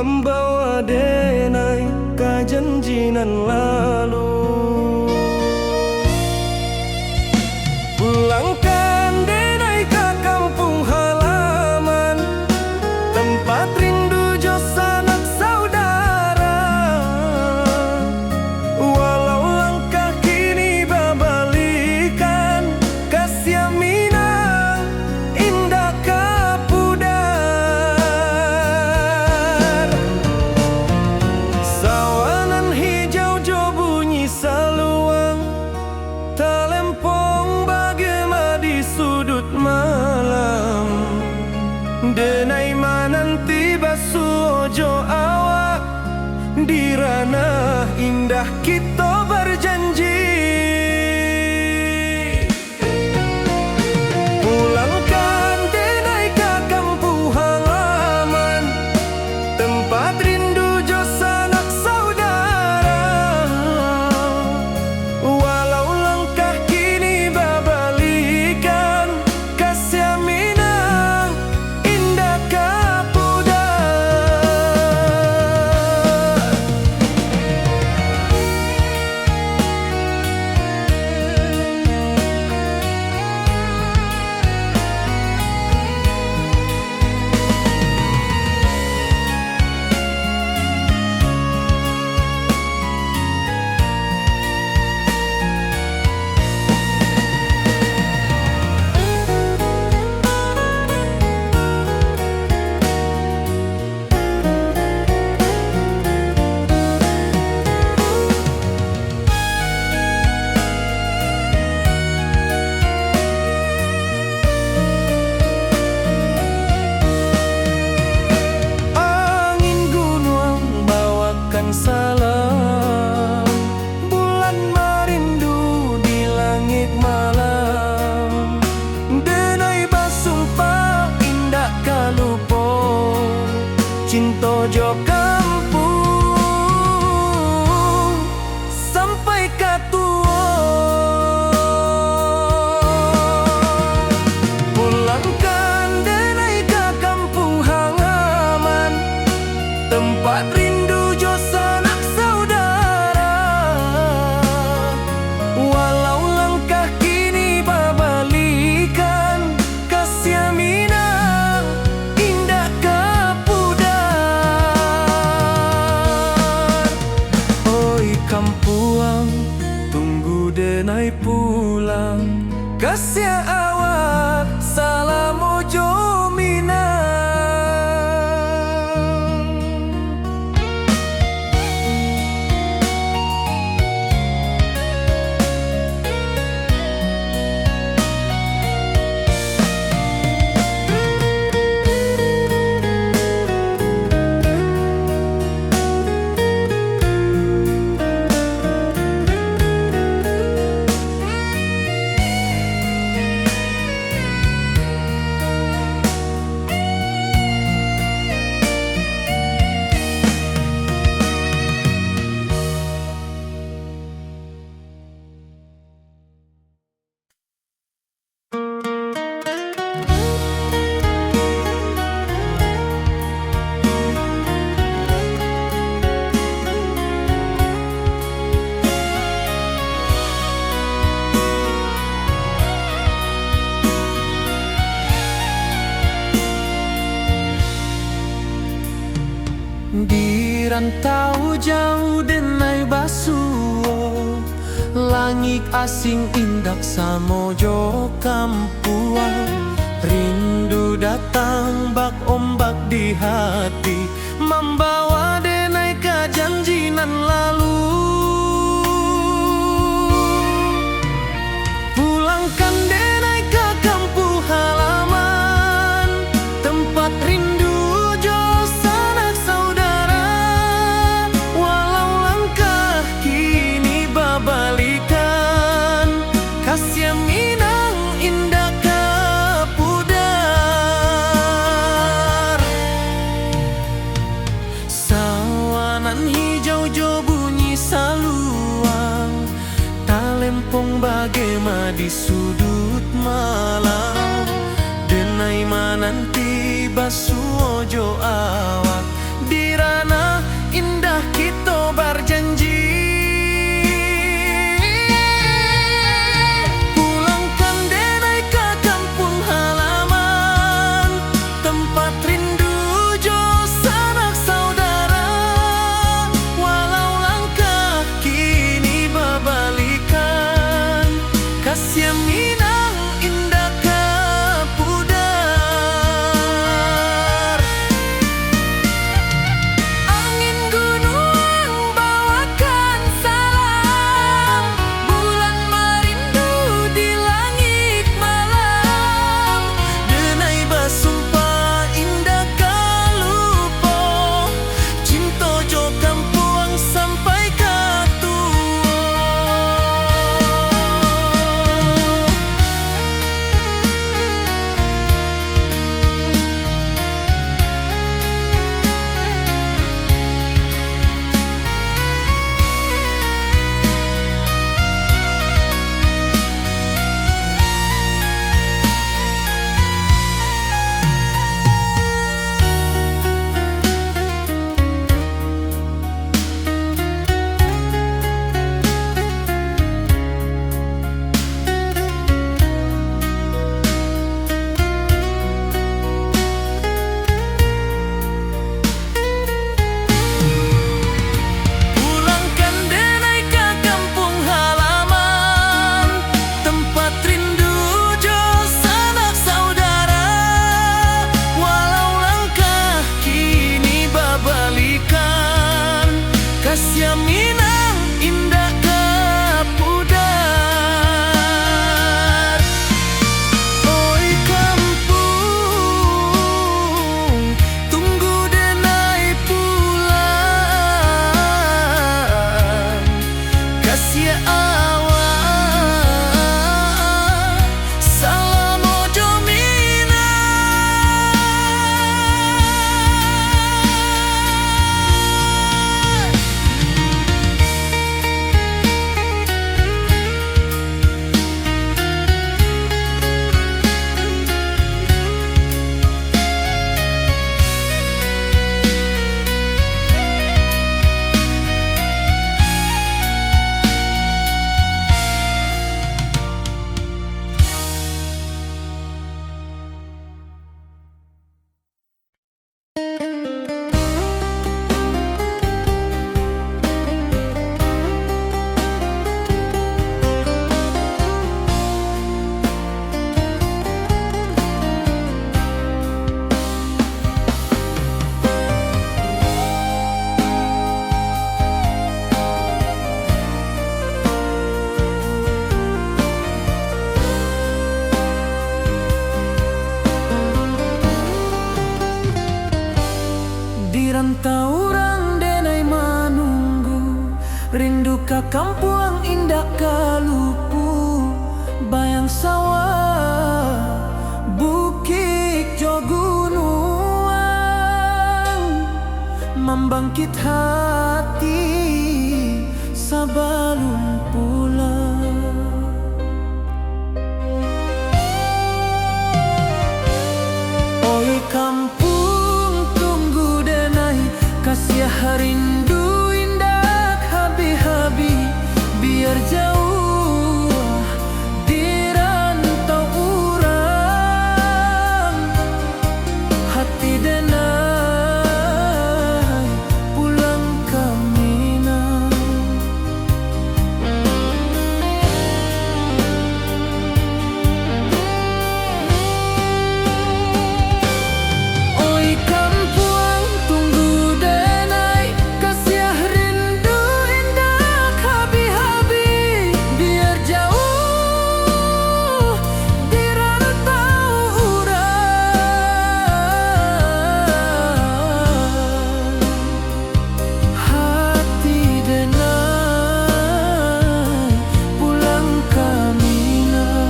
membawa denai ke janjinan lalu. Pulangkan denai ke kampung halaman, tempat rindu jo sanak saudara. Walau langkah kini babalikan, kasih Minang indah kapudar. Sawanan hijau jo bunyi saluang, talempong bagema di sudut malam. Denai mananti basuh ojo awak, di ranah indah kita berjanji. Pulangkan denai ke kampung halaman, tempat rindu jo sanak saudara. Walau langkah kini babalikan, kasih Minang indah kapudar. Angin gunung bawakan salam, bulan merindu di langit malam. Denai basumpah indah kalupo, cinta jo kampung sampai katua. Pulangkan denai ke kampung halaman, tempat rindu jo sanak saudara. Walau langkah kini babalikan, kasih Minang indah kapudar. Oi kampuang, tunggu denai pulang, kasih awak salam ojo Minang. Di rantau jauh denai basuh, langit asing indak samojo kampuang. Rindu datang bak ombak di hati, membawa denai ke janjinan lalu. Pulangkan denai ke kampung halaman, tempat rindu jo sanak saudara. Walau langkah kini babalikan, kasih Minang indah kapudar. Sawanan hijau jo bunyi saluang, talempong bagema di sudut malam. Denai mananti basuh ojo awak, di ka kampuang indah kalupu, bayang sawah, bukit jo gunung, membangkit hati sebelum pulang. Oi kampung tunggu denai, kasih rindu indah habi-habi, biar jauh di rantau urang, hati denai pulang ke Minang. Oi kampung tunggu denai, kasih rindu indah habi-habi, biar jauh di rantau urang, hati denai pulang ke Minang.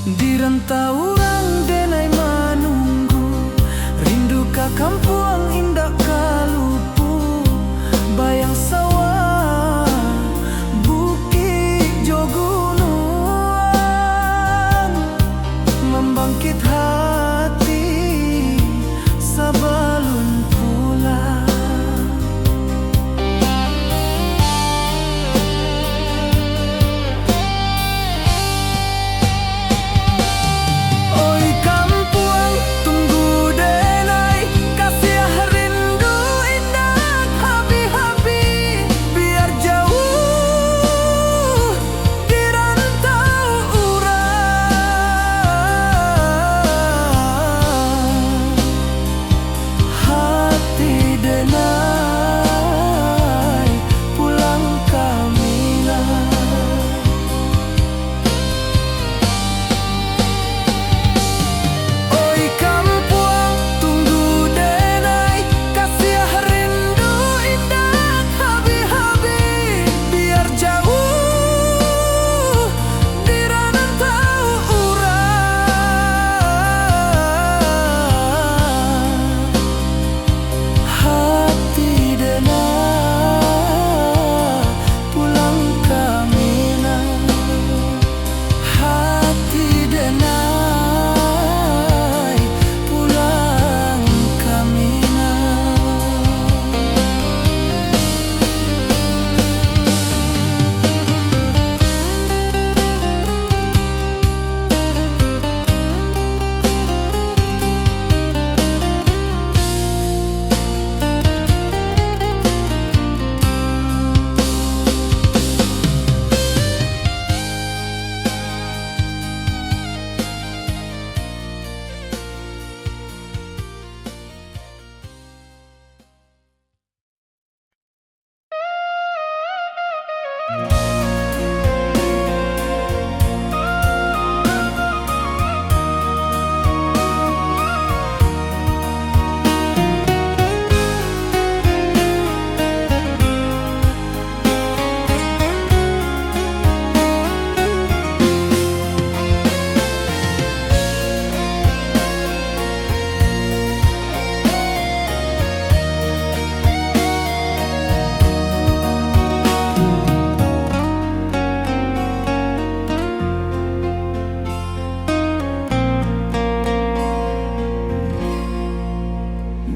Di rantau urang denai menunggu, rindu ka kampuang indah kalupu, bayang sawah, bukit jo gunung, membangkit hati sebelum pulang. Oi kampung tunggu denai, kasih rindu indah habi-habi, biar jauh di rantau urang, hati denai pulang ke Minang. Oi kampung tunggu denai, kasih rindu indah habi-habi, biar jauh di rantau urang, hati denai pulang ke Minang, hati denai pulang ke Minang.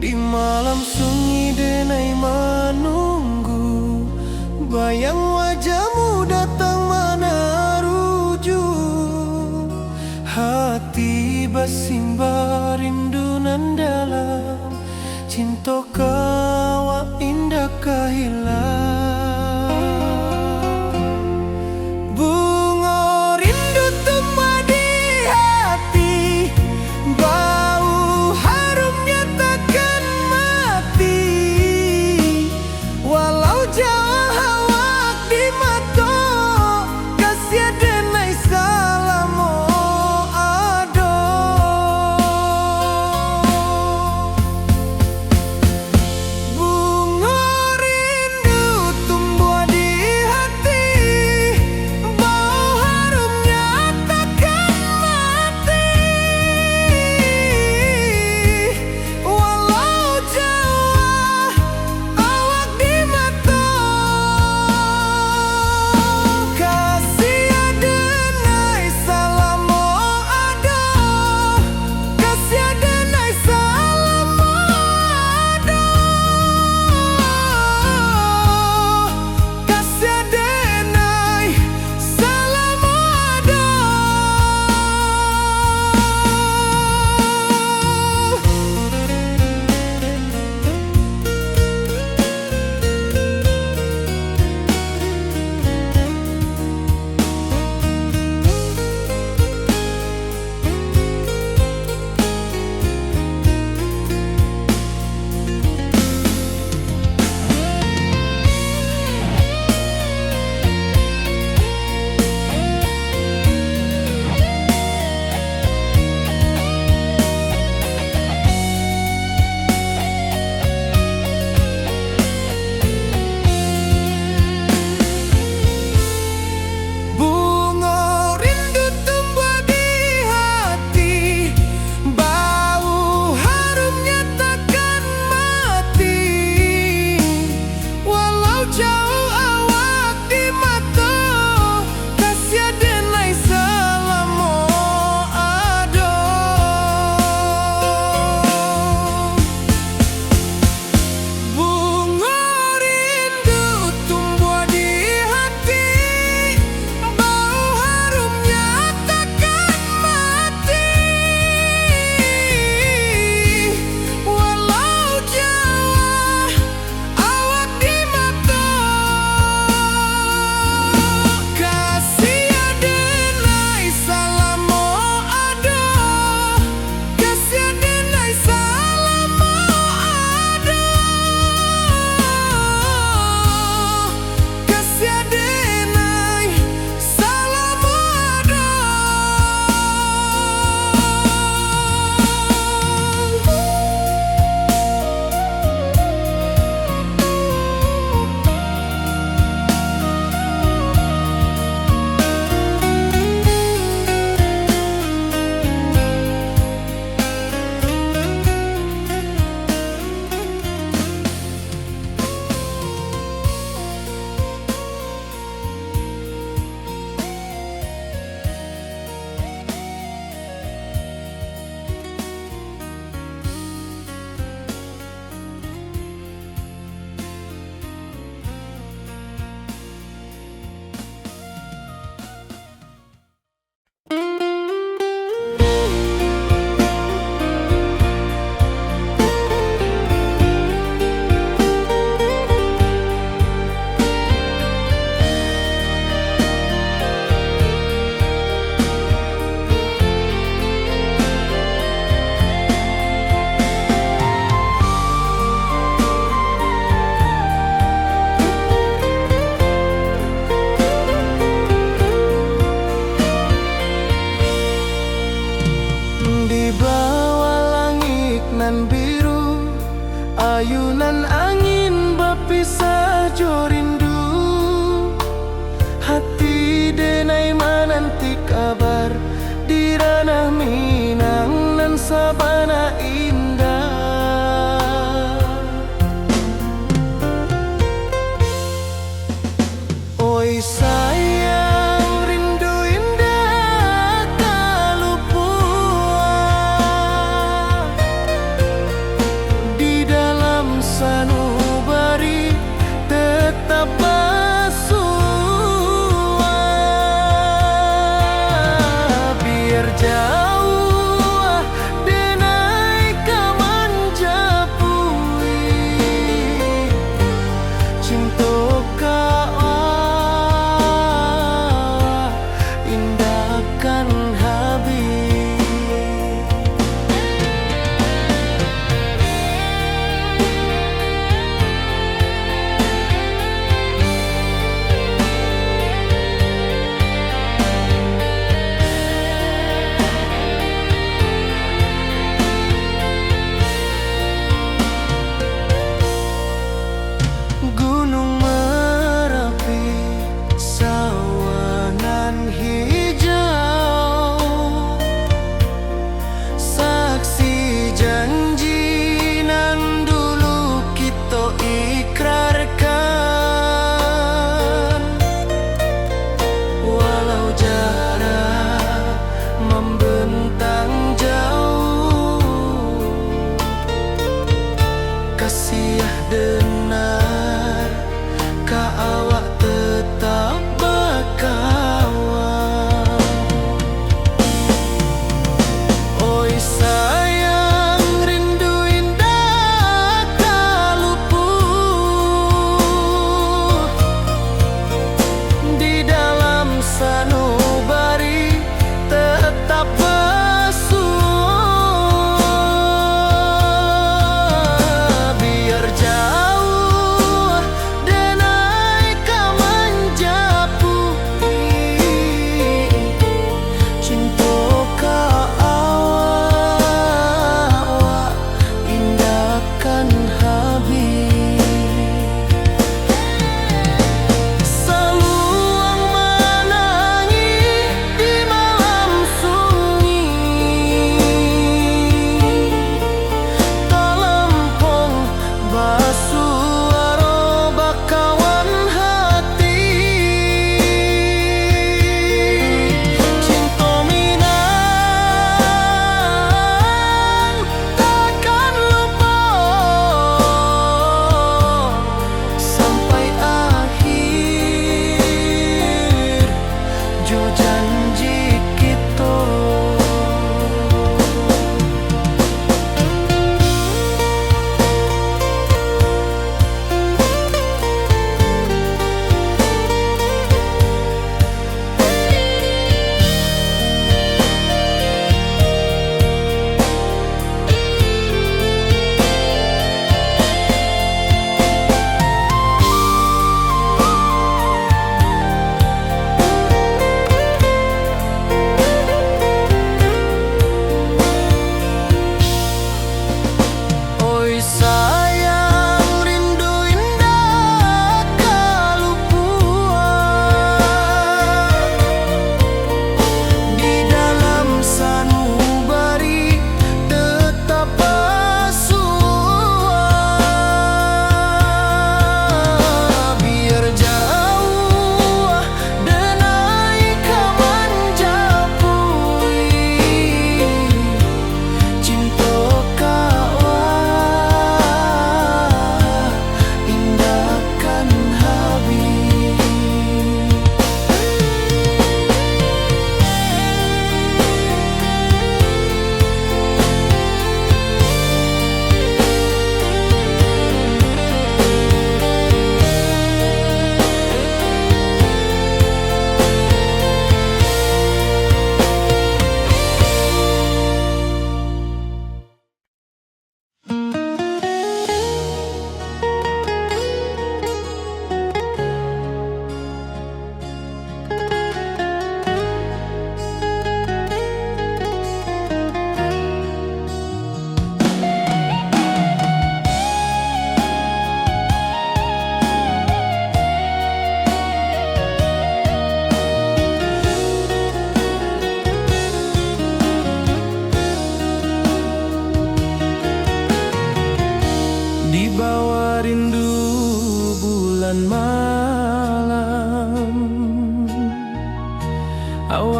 Di malam sunyi denai menunggu, bayang wajahmu datang meneruju, hati bersimba rindu nan dalam, Tokawa indah kahilang bunga rindu tumbuh di hati, bau harumnya takkan mati. Walau jauh hawak di mata, kasih denai salamo ado. Bunga rindu tumbuh di hati, bau harumnya takkan mati. Walau jauh awak di mata, kasih denai salamo ado, kasih denai salamo ado, kasih denai salamo ado. Bunga rindu tumbuh di hati, bau harumnya takkan mati. Walau jauh awak di mata, kasih denai salamo ado. Bunga rindu tumbuh di hati, bau harumnya takkan mati. Walau jauh awak di mata, kasih denai salamo ado, kasih denai salamo ado, kasih denai salamo ado. Di bawah langit nan biru, ayunan angin berpisah jo rindu. Hati denai menanti kabar di ranah Minang nan sabana indah. Oi sayang, rindu indah tak luput di dalam sanubari tetap basuh. Biar jauh denai kaman japui,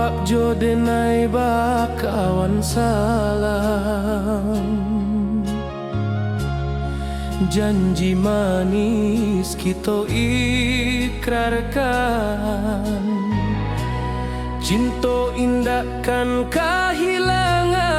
awak jo denai bakawan salam. Janji manis kita ikrarkan, cinta indahkan kehilangan.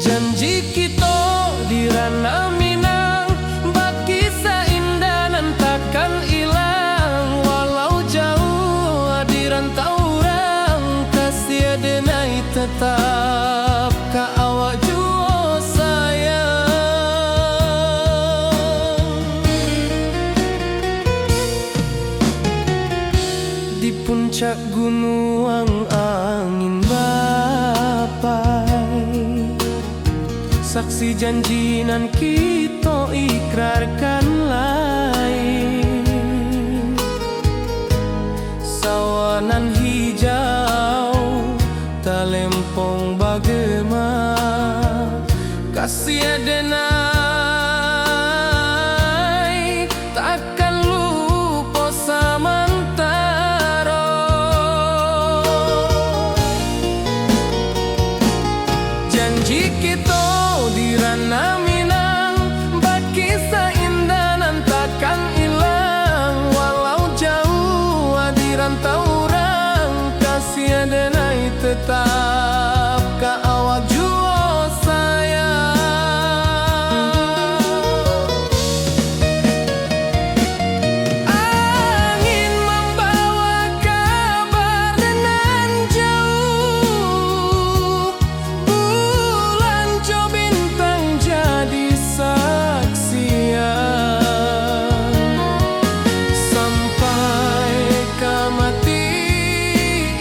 Janji kita di ranah Minang, bakisah indah nan takkan hilang. Walau jauh di rantau orang, kasih denai tetap ka awak jua sayang. Di puncak gunung angin bapai, saksi janji nan kita ikrarkan lain. Sawanan hijau talempong bagema, kasih denai takkan lupa samantara. Janji kita di ranah Minang, bakisah indah nan takkan hilang. Walau jauh di rantau orang, kasih denai tetap ka awak jua sayang. Angin membawa kabar nan jauh, bulan jo bintang jadi saksian. Sampai ke mati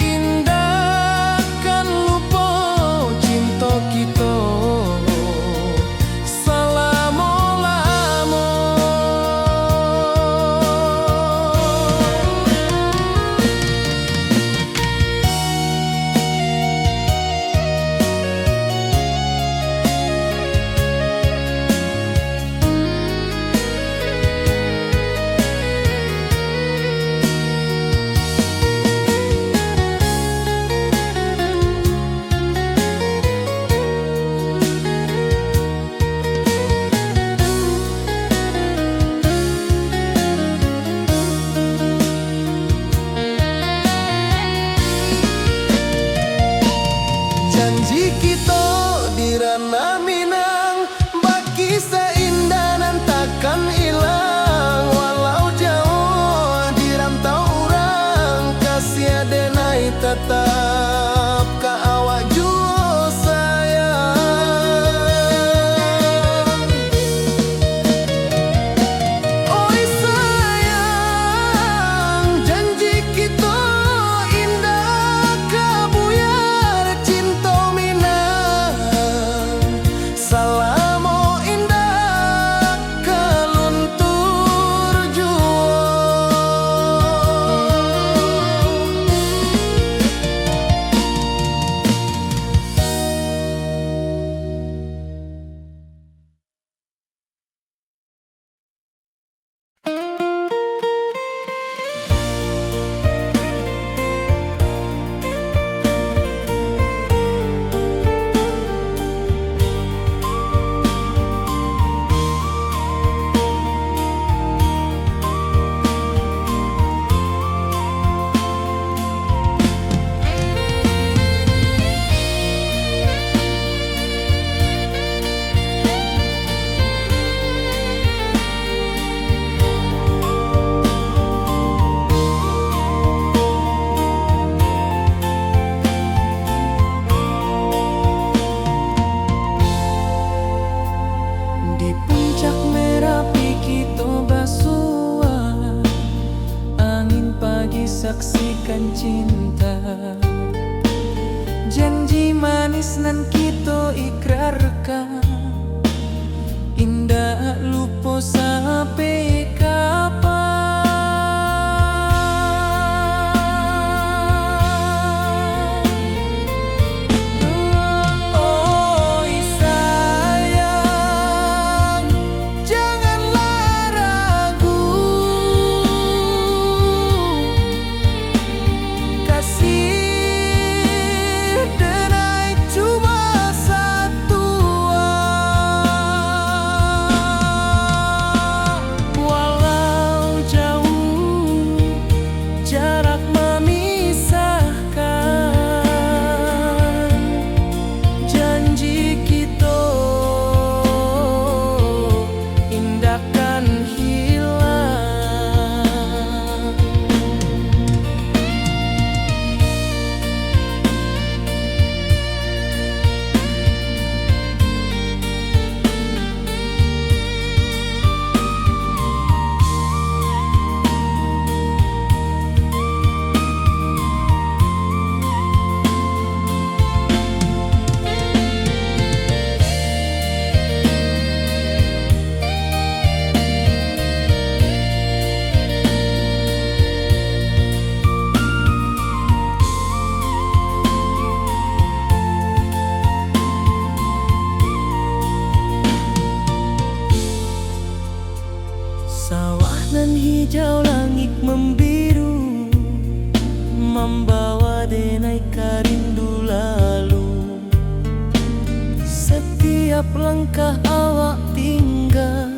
indah kan lupa cinta kita selama-lama. Janji kita di ranah Minang, bakisah indah nan takkan hilang. Walau jauh di rantau orang, kasih denai tetap ka awak jua sayang. Oi sayang, janji kita indah kabuyar cinta Minang. Salamo indah keluntur jua. Di puncak Merapi kita basua, angin pagi saksikan cinta. Janji manis nan kita ikrarkan, indah lupa sampai kapan. Oi sayang, janganlah ragu. hijau langit membiru, membawa denai rindu lalu. Setiap langkah awak tinggal,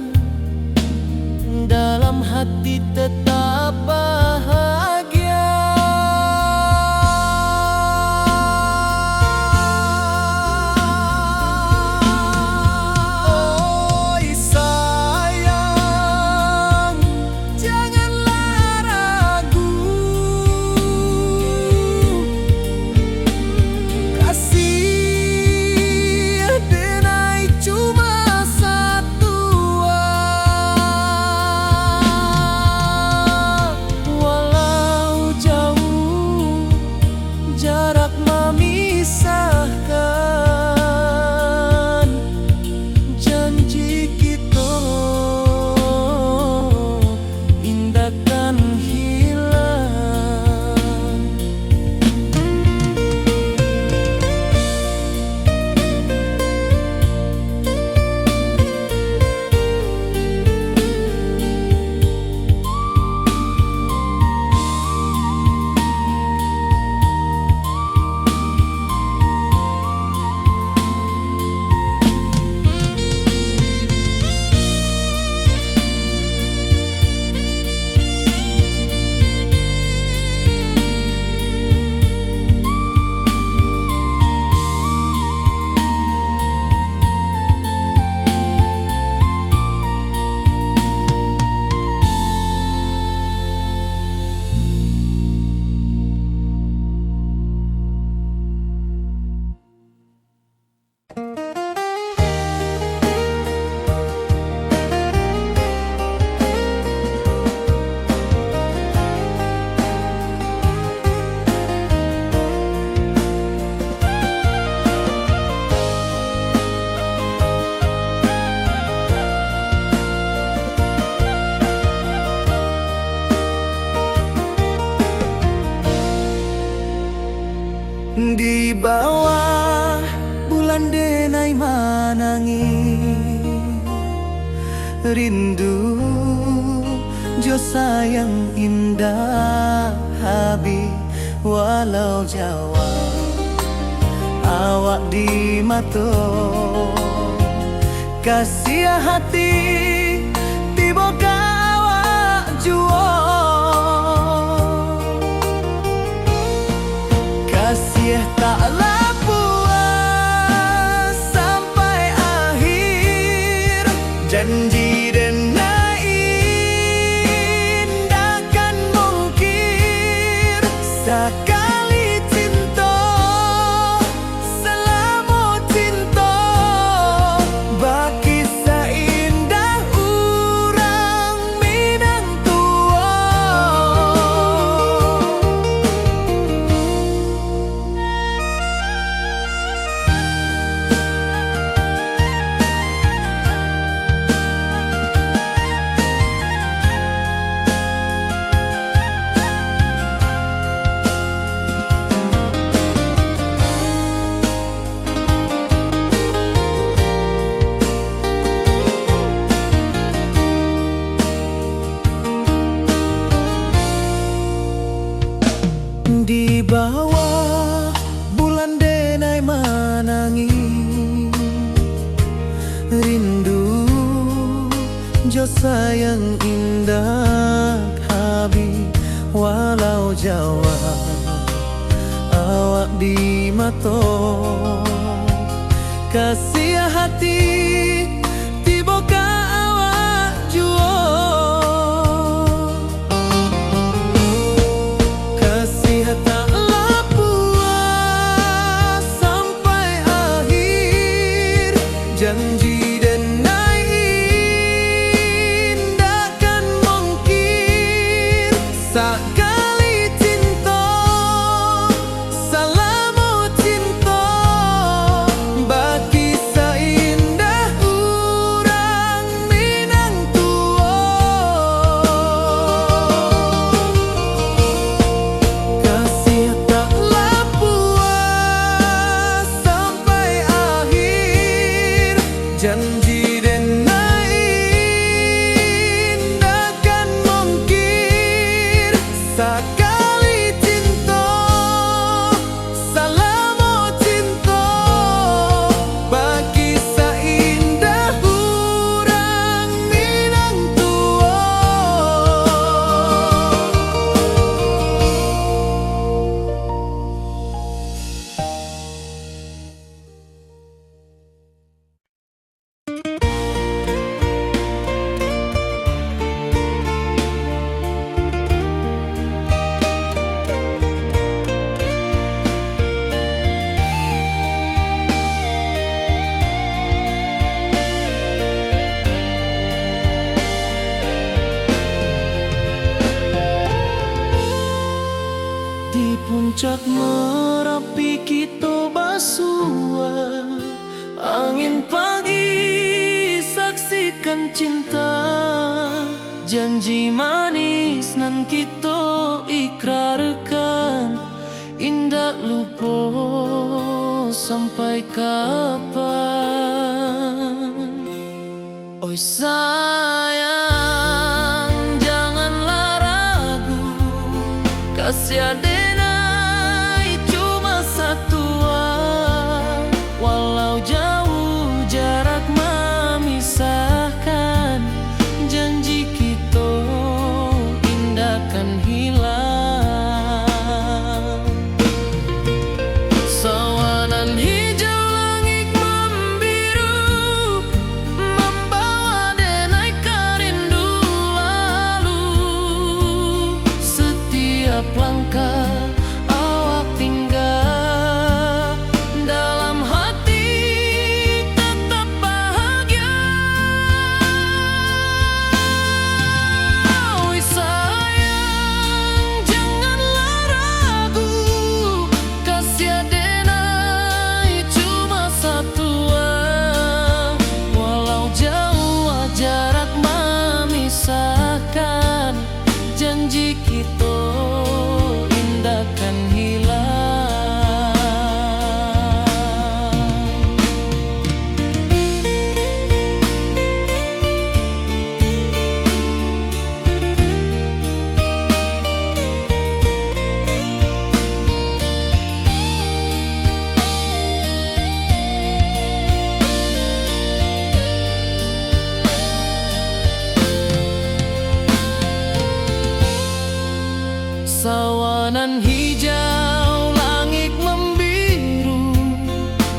dalam hati tetap bahagia. Oi sayang, janganlah ragu, kasih denai cuma satu. Walau jauh jarak memisahkan, janji kita indahkan hilang. Di bawah bulan denai manangi, rindu jo sayang indah habi. Walau jauh awak di mato, kasih hati tiba awak jual. Kasih taklah puas sampai akhir, janji denai indahkan mungkir. Sekali cinta selama cinta, baki seindah urang Minang tua. Di bawah bulan denai manangi, rindu jo sayang indah habi. Walau jauh awak di mato, kasih hati tiba awak jual. Taklah puas sampai akhir, janji denai indahkan mungkir. Sekali cinta selama cinta, baki Puncak Merapi kita basua, angin pagi saksikan cinta. Janji manis nan kita ikrarkan, indah lupa sampai kapan. Oi sayang, janganlah ragu, kasih adenai cuma satu. Walau jauh jarak memisahkan, janji kita indah kan hilang. Sawanan hijau langit membiru, membawa denai kerindu lalu. Setiap langkah awak tinggal, dalam hati tetap bahagia. Oi sayang, janganlah ragu, kasih adenai cuma satu. Walau jauh jarak memisahkan, janji kita indah kan hilang. Sawanan hijau langit membiru,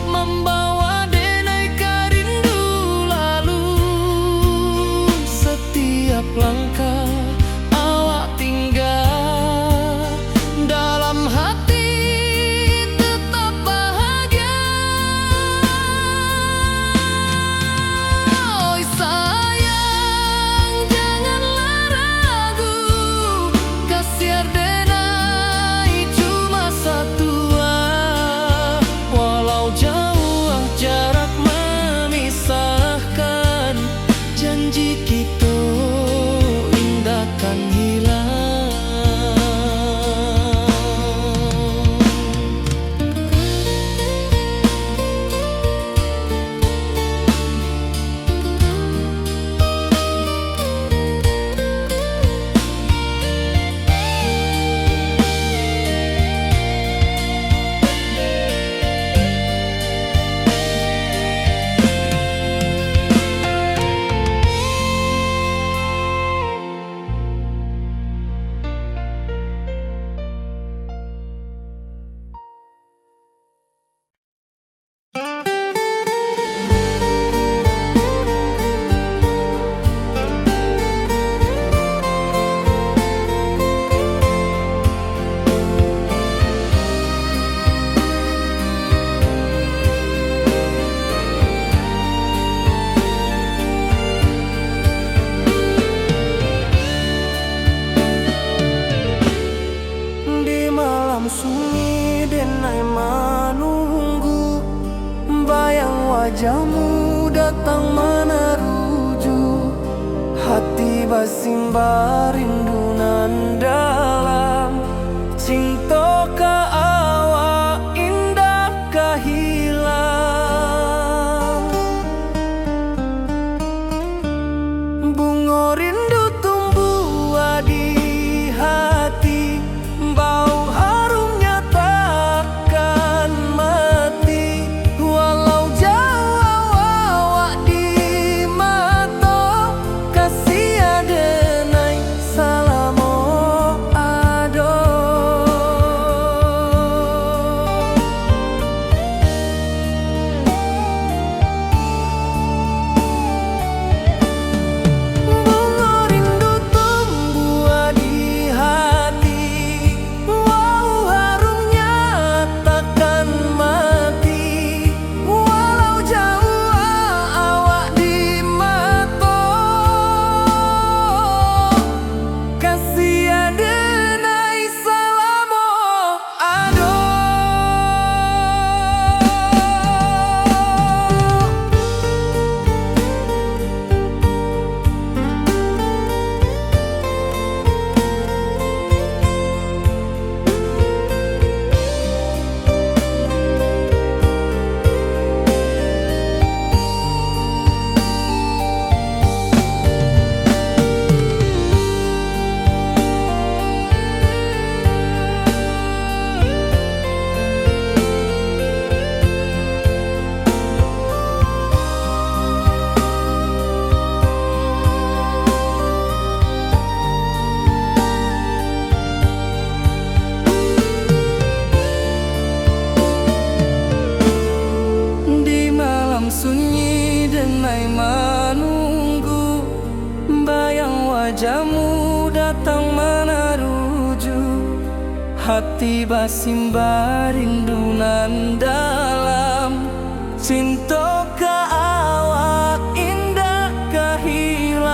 membawa denai kerindu lalu. Setiap langkah awak tinggal, dalam hati tetap bahagia. Oi sayang, janganlah ragu, kasih adenai cuma satu. Walau jauh jarak memisahkan, janji kita indah kan hilang. Di malam sunyi denai menunggu, bayang wajahmu datang meneruju. Hati basimba rindu nan dalam, cinta ka awak indah ka hilang. Bunga rindu tumbuh di hati, bau harumnya takkan mati. Walau jauh awak di mata, kasih adenai salam. wajahmu datang menaruju, hati basimba rindunan dalam cinta ka awak indah kahilang.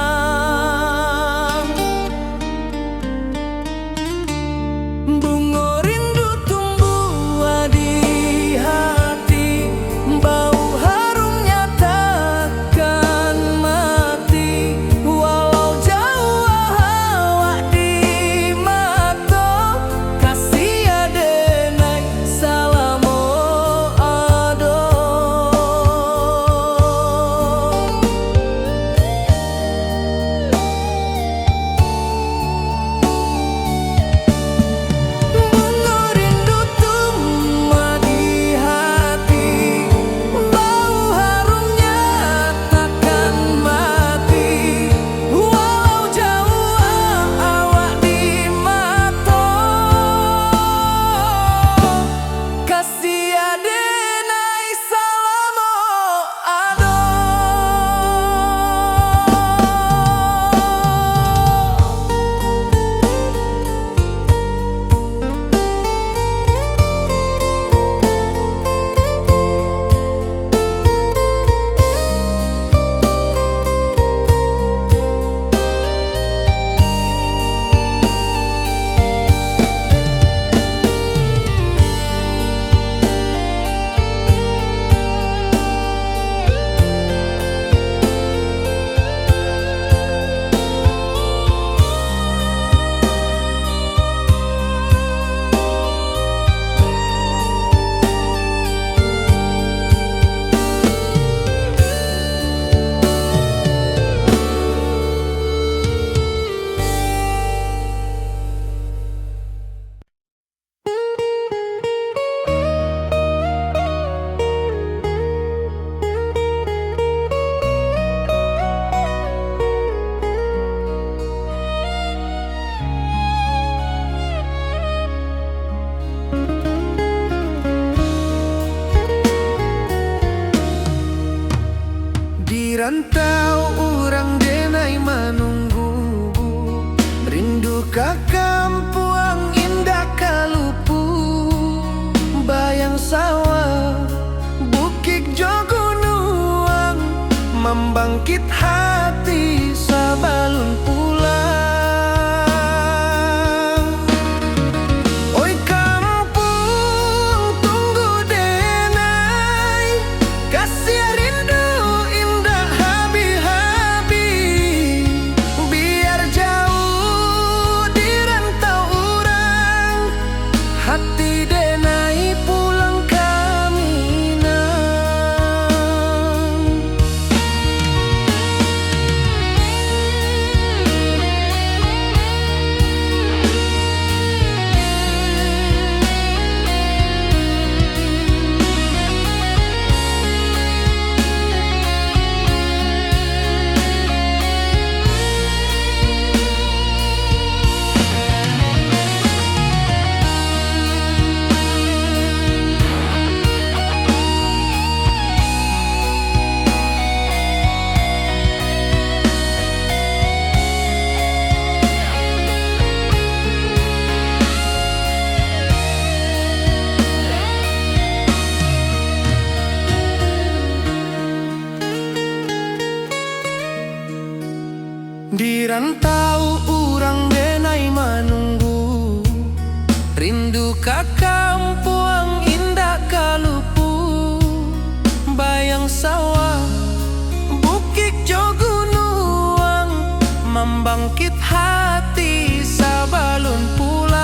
Bunga rindu tumbuh di hati, bau harumnya takkan mati. Walau jauh awak di mata, kasih adenai salamo ado. Bunga rindu tumbuh di hati, bau harumnya takkan mati. Walau jauh awak di mata, kasih adenai salamo ado. Di rantau urang denai menunggu, rindu ka kampuang indah kalupu. Bayang sawah, bukit jo gunung, membangkit hati sabalun pulang. Oi kampung tunggu denai, kasih rindu indah habi-habi. Biar jauh di rantau urang, hati denai pulang ka Minang. Di rantau urang denai menunggu, rindu ka kampuang indah kalupu. Bayang sawah, bukit jo gunung, membangkit hati sabalun pulang.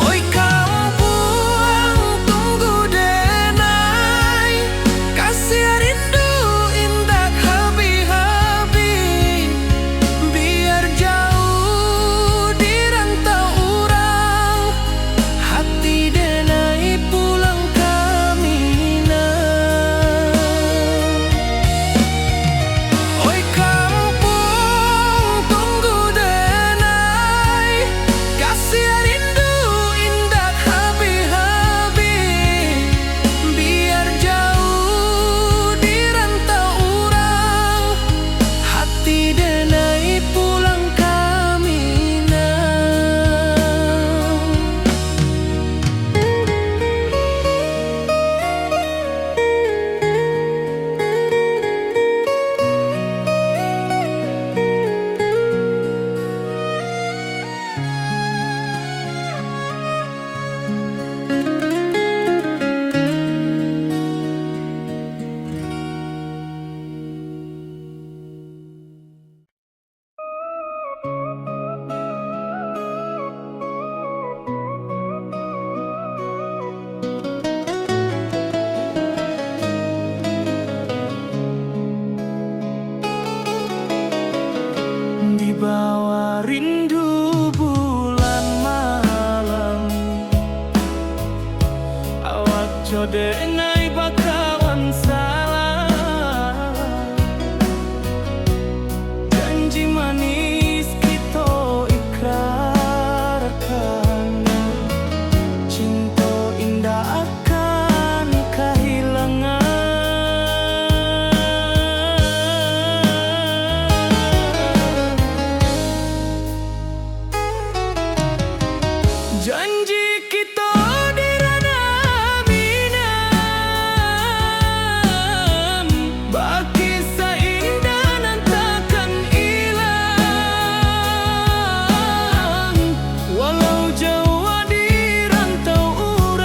Oi kampuang tunggu denai, kasih rindu indah habi-habi. Biar jauh di rantau urang, hati denai pulang ka Minang. Oi rindu bulan malam. Awak jode nai bakawan salah. Janji manis kita ikrarkan. Cinta indah akan kehilangan. Janji kita di ranah minam, baki seindah nan takkan hilang. Walau jauh di rantau urang,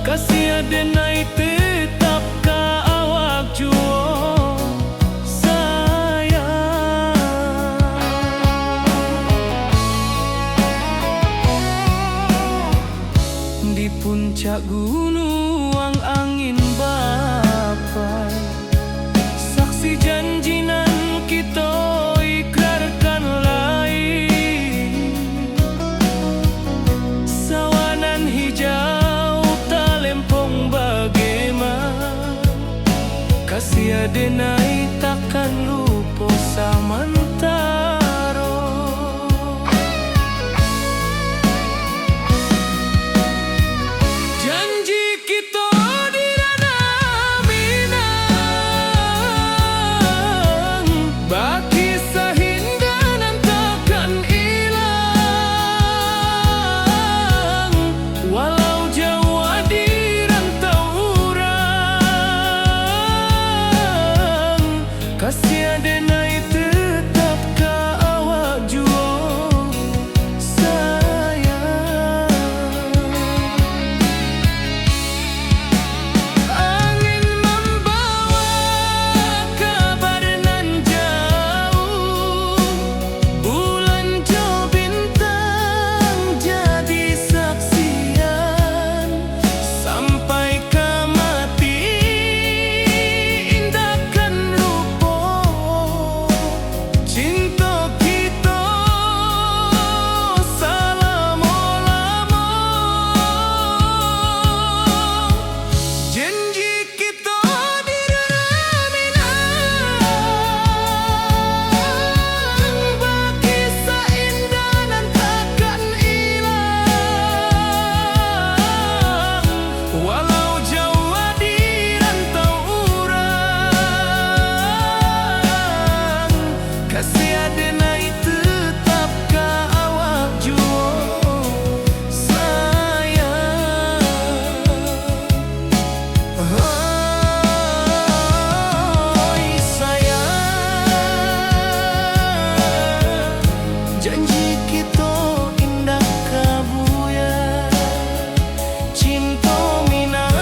kasih adenai tetap ka awak juo sayang. Di puncak gunung angin bapai, saksi janji nan kita ikrarkan lain. Sawanan hijau talempong bagaimana, kasih adenai takkan lupa samantara. Janji kita di ranah minang, baki sahindah nan takkan hilang. Walau jauh di rantau urang, kasih adenai tetap ka awak juo sayang. Angin membawa kabar nan jauh, bulan jo bintang jadi saksian. Sampai ke mati indahkan lupa cinta kita selama-lama. Janji kita di ranah minang, baki seindah nan takkan hilang. Walau jauh di rantau urang, kasih adenai tetap ka awak juo sayang. Oi sayang, janji kita indah kabuya. Cinta minang,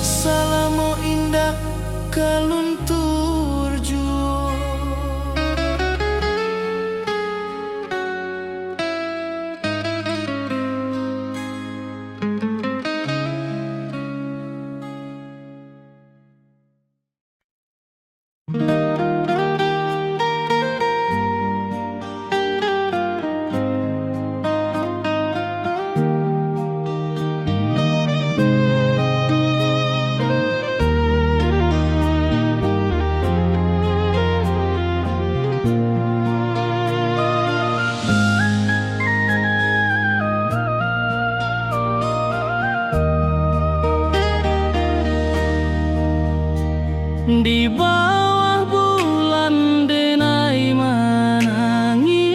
salamo indah kaluntur juo. Di bawah bulan denai menangi,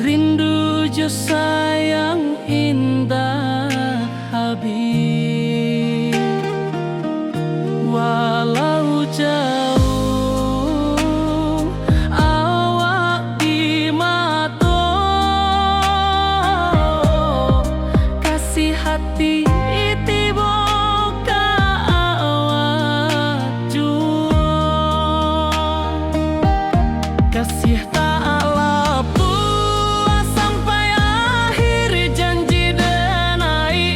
rindu jo sayang indah habis. Walau jauh awak di mata, kasih hati tiba ka awak juo. Kasih tak lapuk sampai akhir janji denai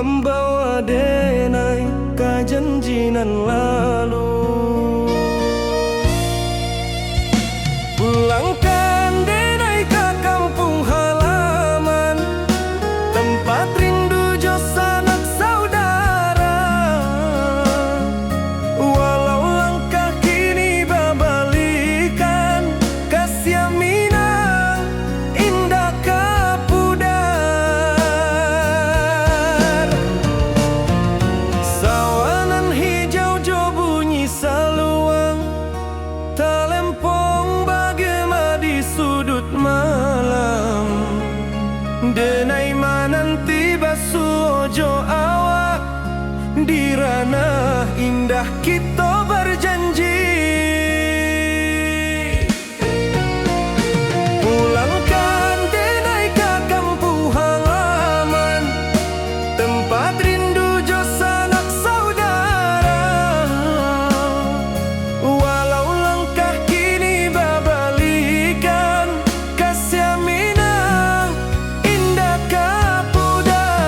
membawa denai ka janjinan lalu. Pulangkan denai ke kampung halaman, tempat rindu jo sanak saudara. Walau langkah kini babalikan, kasih minang indah kapudar. Sawanan hijau jo bunyi saluang, talempong bagema di sudut malam. Denai mananti basuh ojo awak, di ranah indah kita berjanji. Pulangkan denai ke kampung halaman, tempat rindu jo sanak saudara. Walau langkah kini babalikan, kasih minang indah kapudar.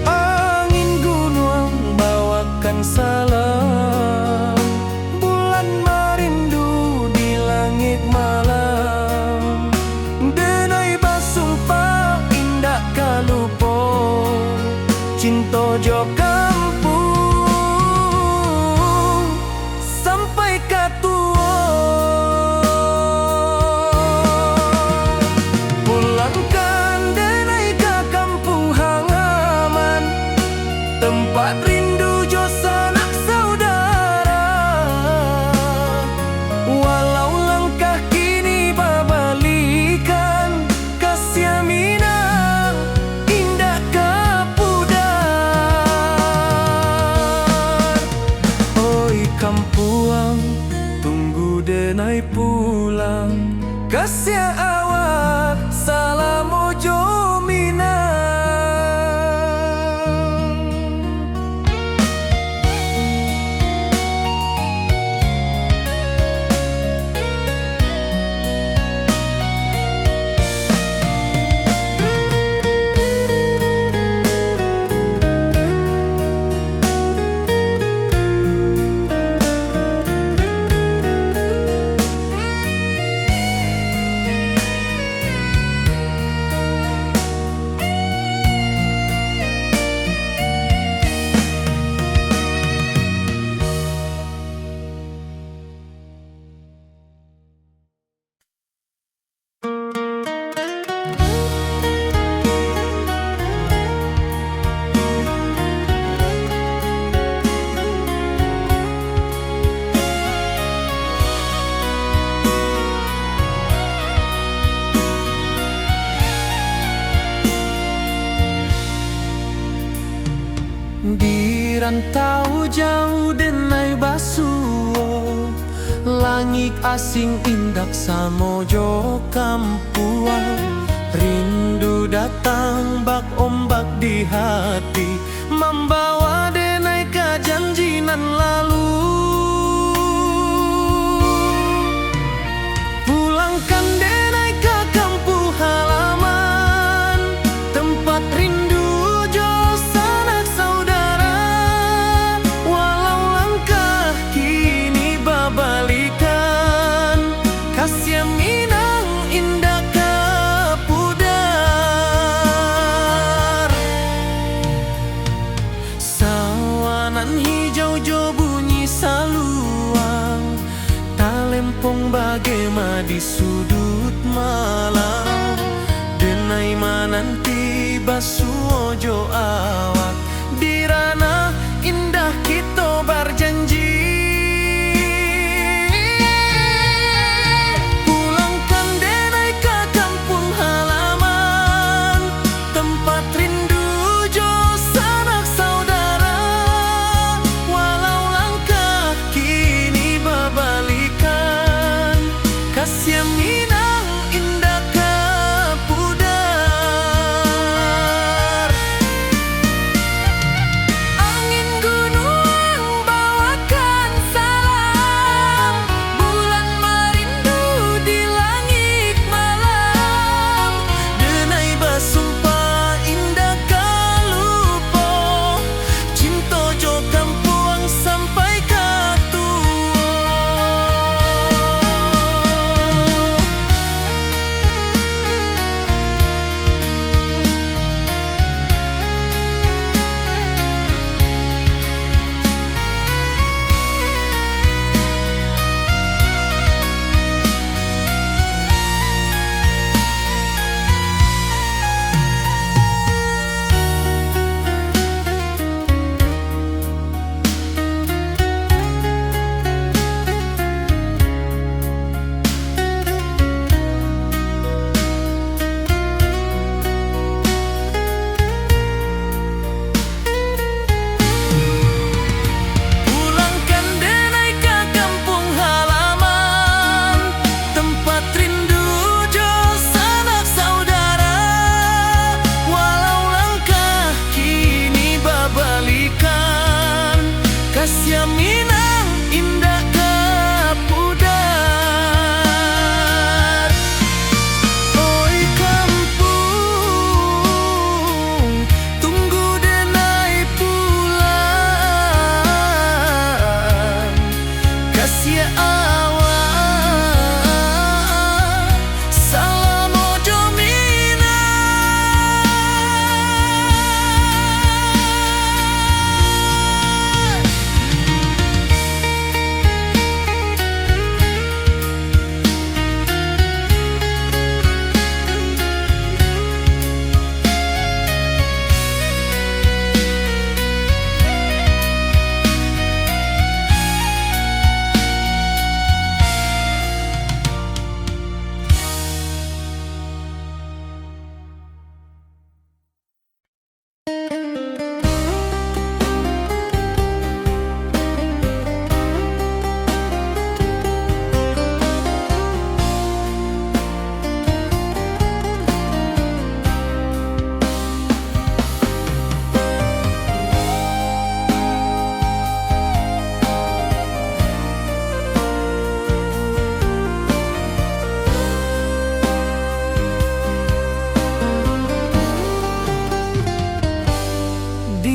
Angin gunung bawakan salam, bulan merindu di langit malam. Denai basumpah indah kalupo, cinta jo kampung sampai katua. Pulangkan denai ke kampung halaman, tempat rindu jo sanak saudara. Walau langkah kini babalikan, kasih minang indah kapudar. Oi kampuang, tunggu denai pulang, kasih awak salam ojo minang. Di rantau jauh denai basuh, langit asing indak samojo kampuang. Rindu datang bak ombak di hati, membawa denai ke janjinan lalu. Pulangkan denai ke kampung halaman, tempat rindu jo sanak saudara. Walau langkah kini babalikan, kasih minang indah kapudar. Sawanan hijau jo bunyi saluang, talempong bagema di sudut malam. Denai mananti basuh ojo awak, di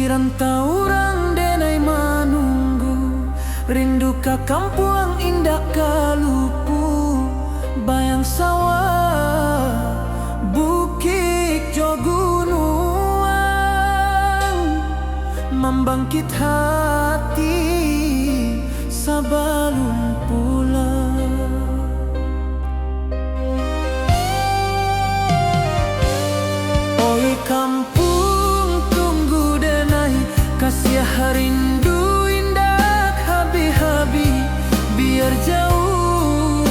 rantau denai manunggu, rindu ka kampung indah kalupu, bayang sawah, bukit jo gunung, membangkit hati sabalun pulang. Oi kampung tunggu denai, kasih rindu indah habi-habi, biar jauh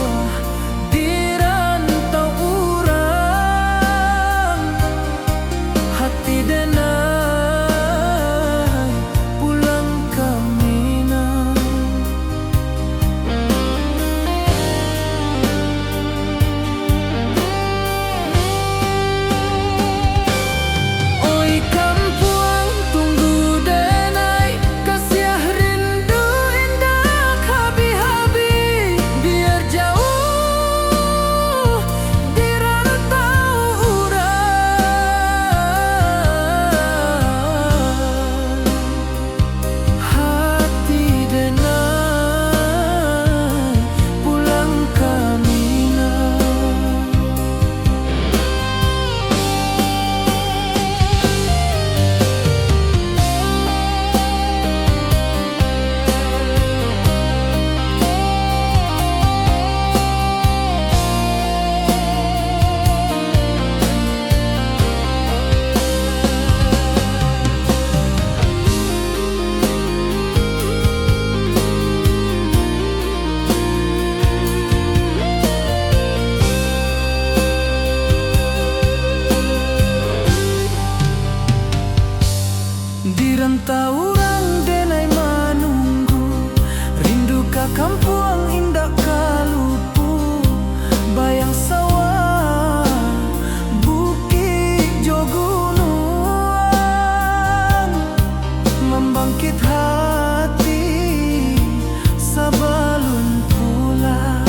di rantau urang, hati denai pulang ke Minang. Oi kampung tunggu denai, kasih rindu indah habi-habi, biar jauh di rantau urang, hati denai pulang ke Minang. Di rantau urang denai manunggu, rindu ka kampung indah kalupu, bayang sawah, bukit jo gunung, membangkit hati sabalun pulang.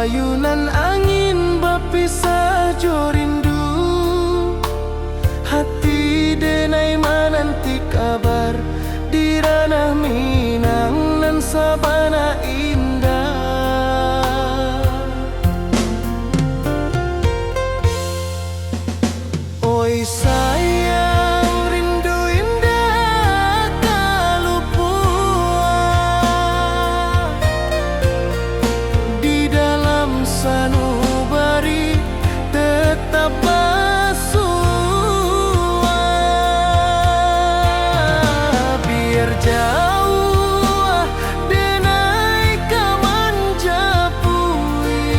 ayunan angin berpisah jo rindu. Hati denai menanti kabar di ranah Minang nan sabana indah. Oi sayang, rindu indah kalupua di dalam sanubari tetap bersua. Biar jauh denai kaman japui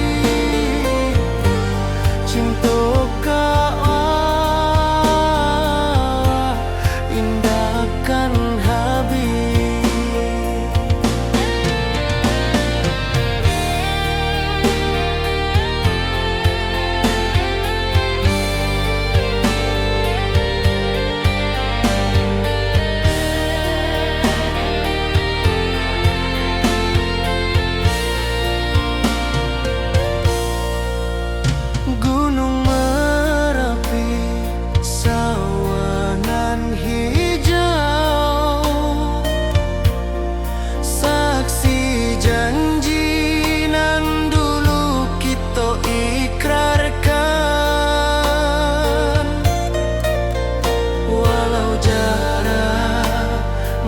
cinta indahkan habis. Gunung Merapi, sawanan hijau, saksi janji nan dulu kita ikrarkan. Walau jarak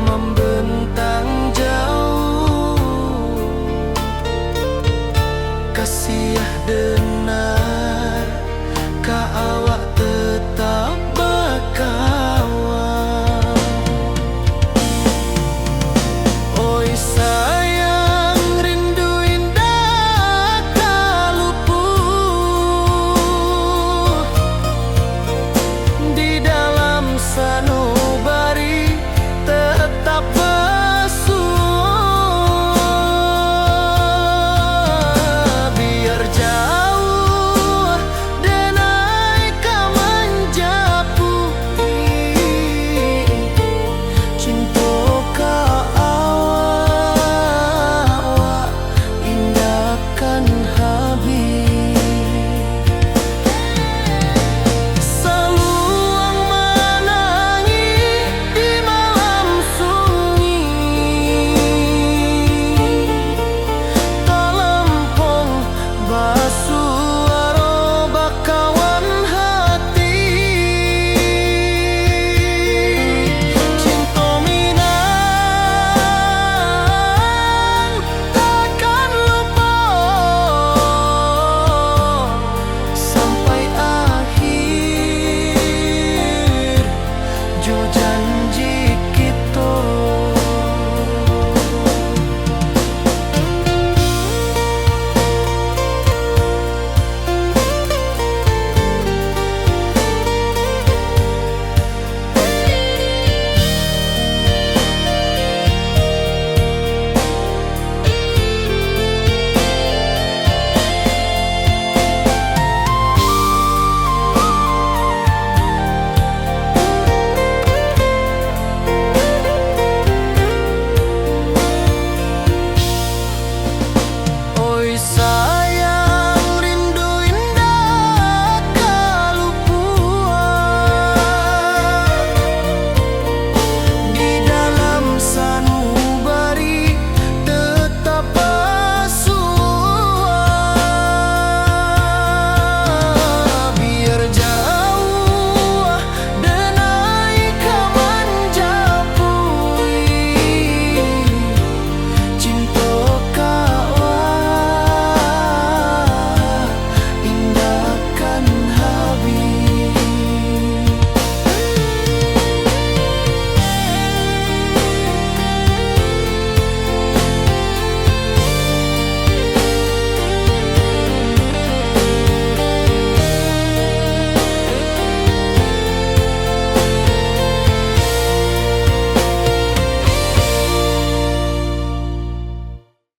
membentang jauh, kasih denar ka awak tetap berkawan. Oi sayang, rindu indah kaluput di dalam sanubari tetap bersua. Biar jauh denai kaman japui cinta ka awak indahkan habis. Saluang menangis di malam sunyi, talempong basuara bakawan hati. Cinta Minang takkan lupa sampai akhir jo janji.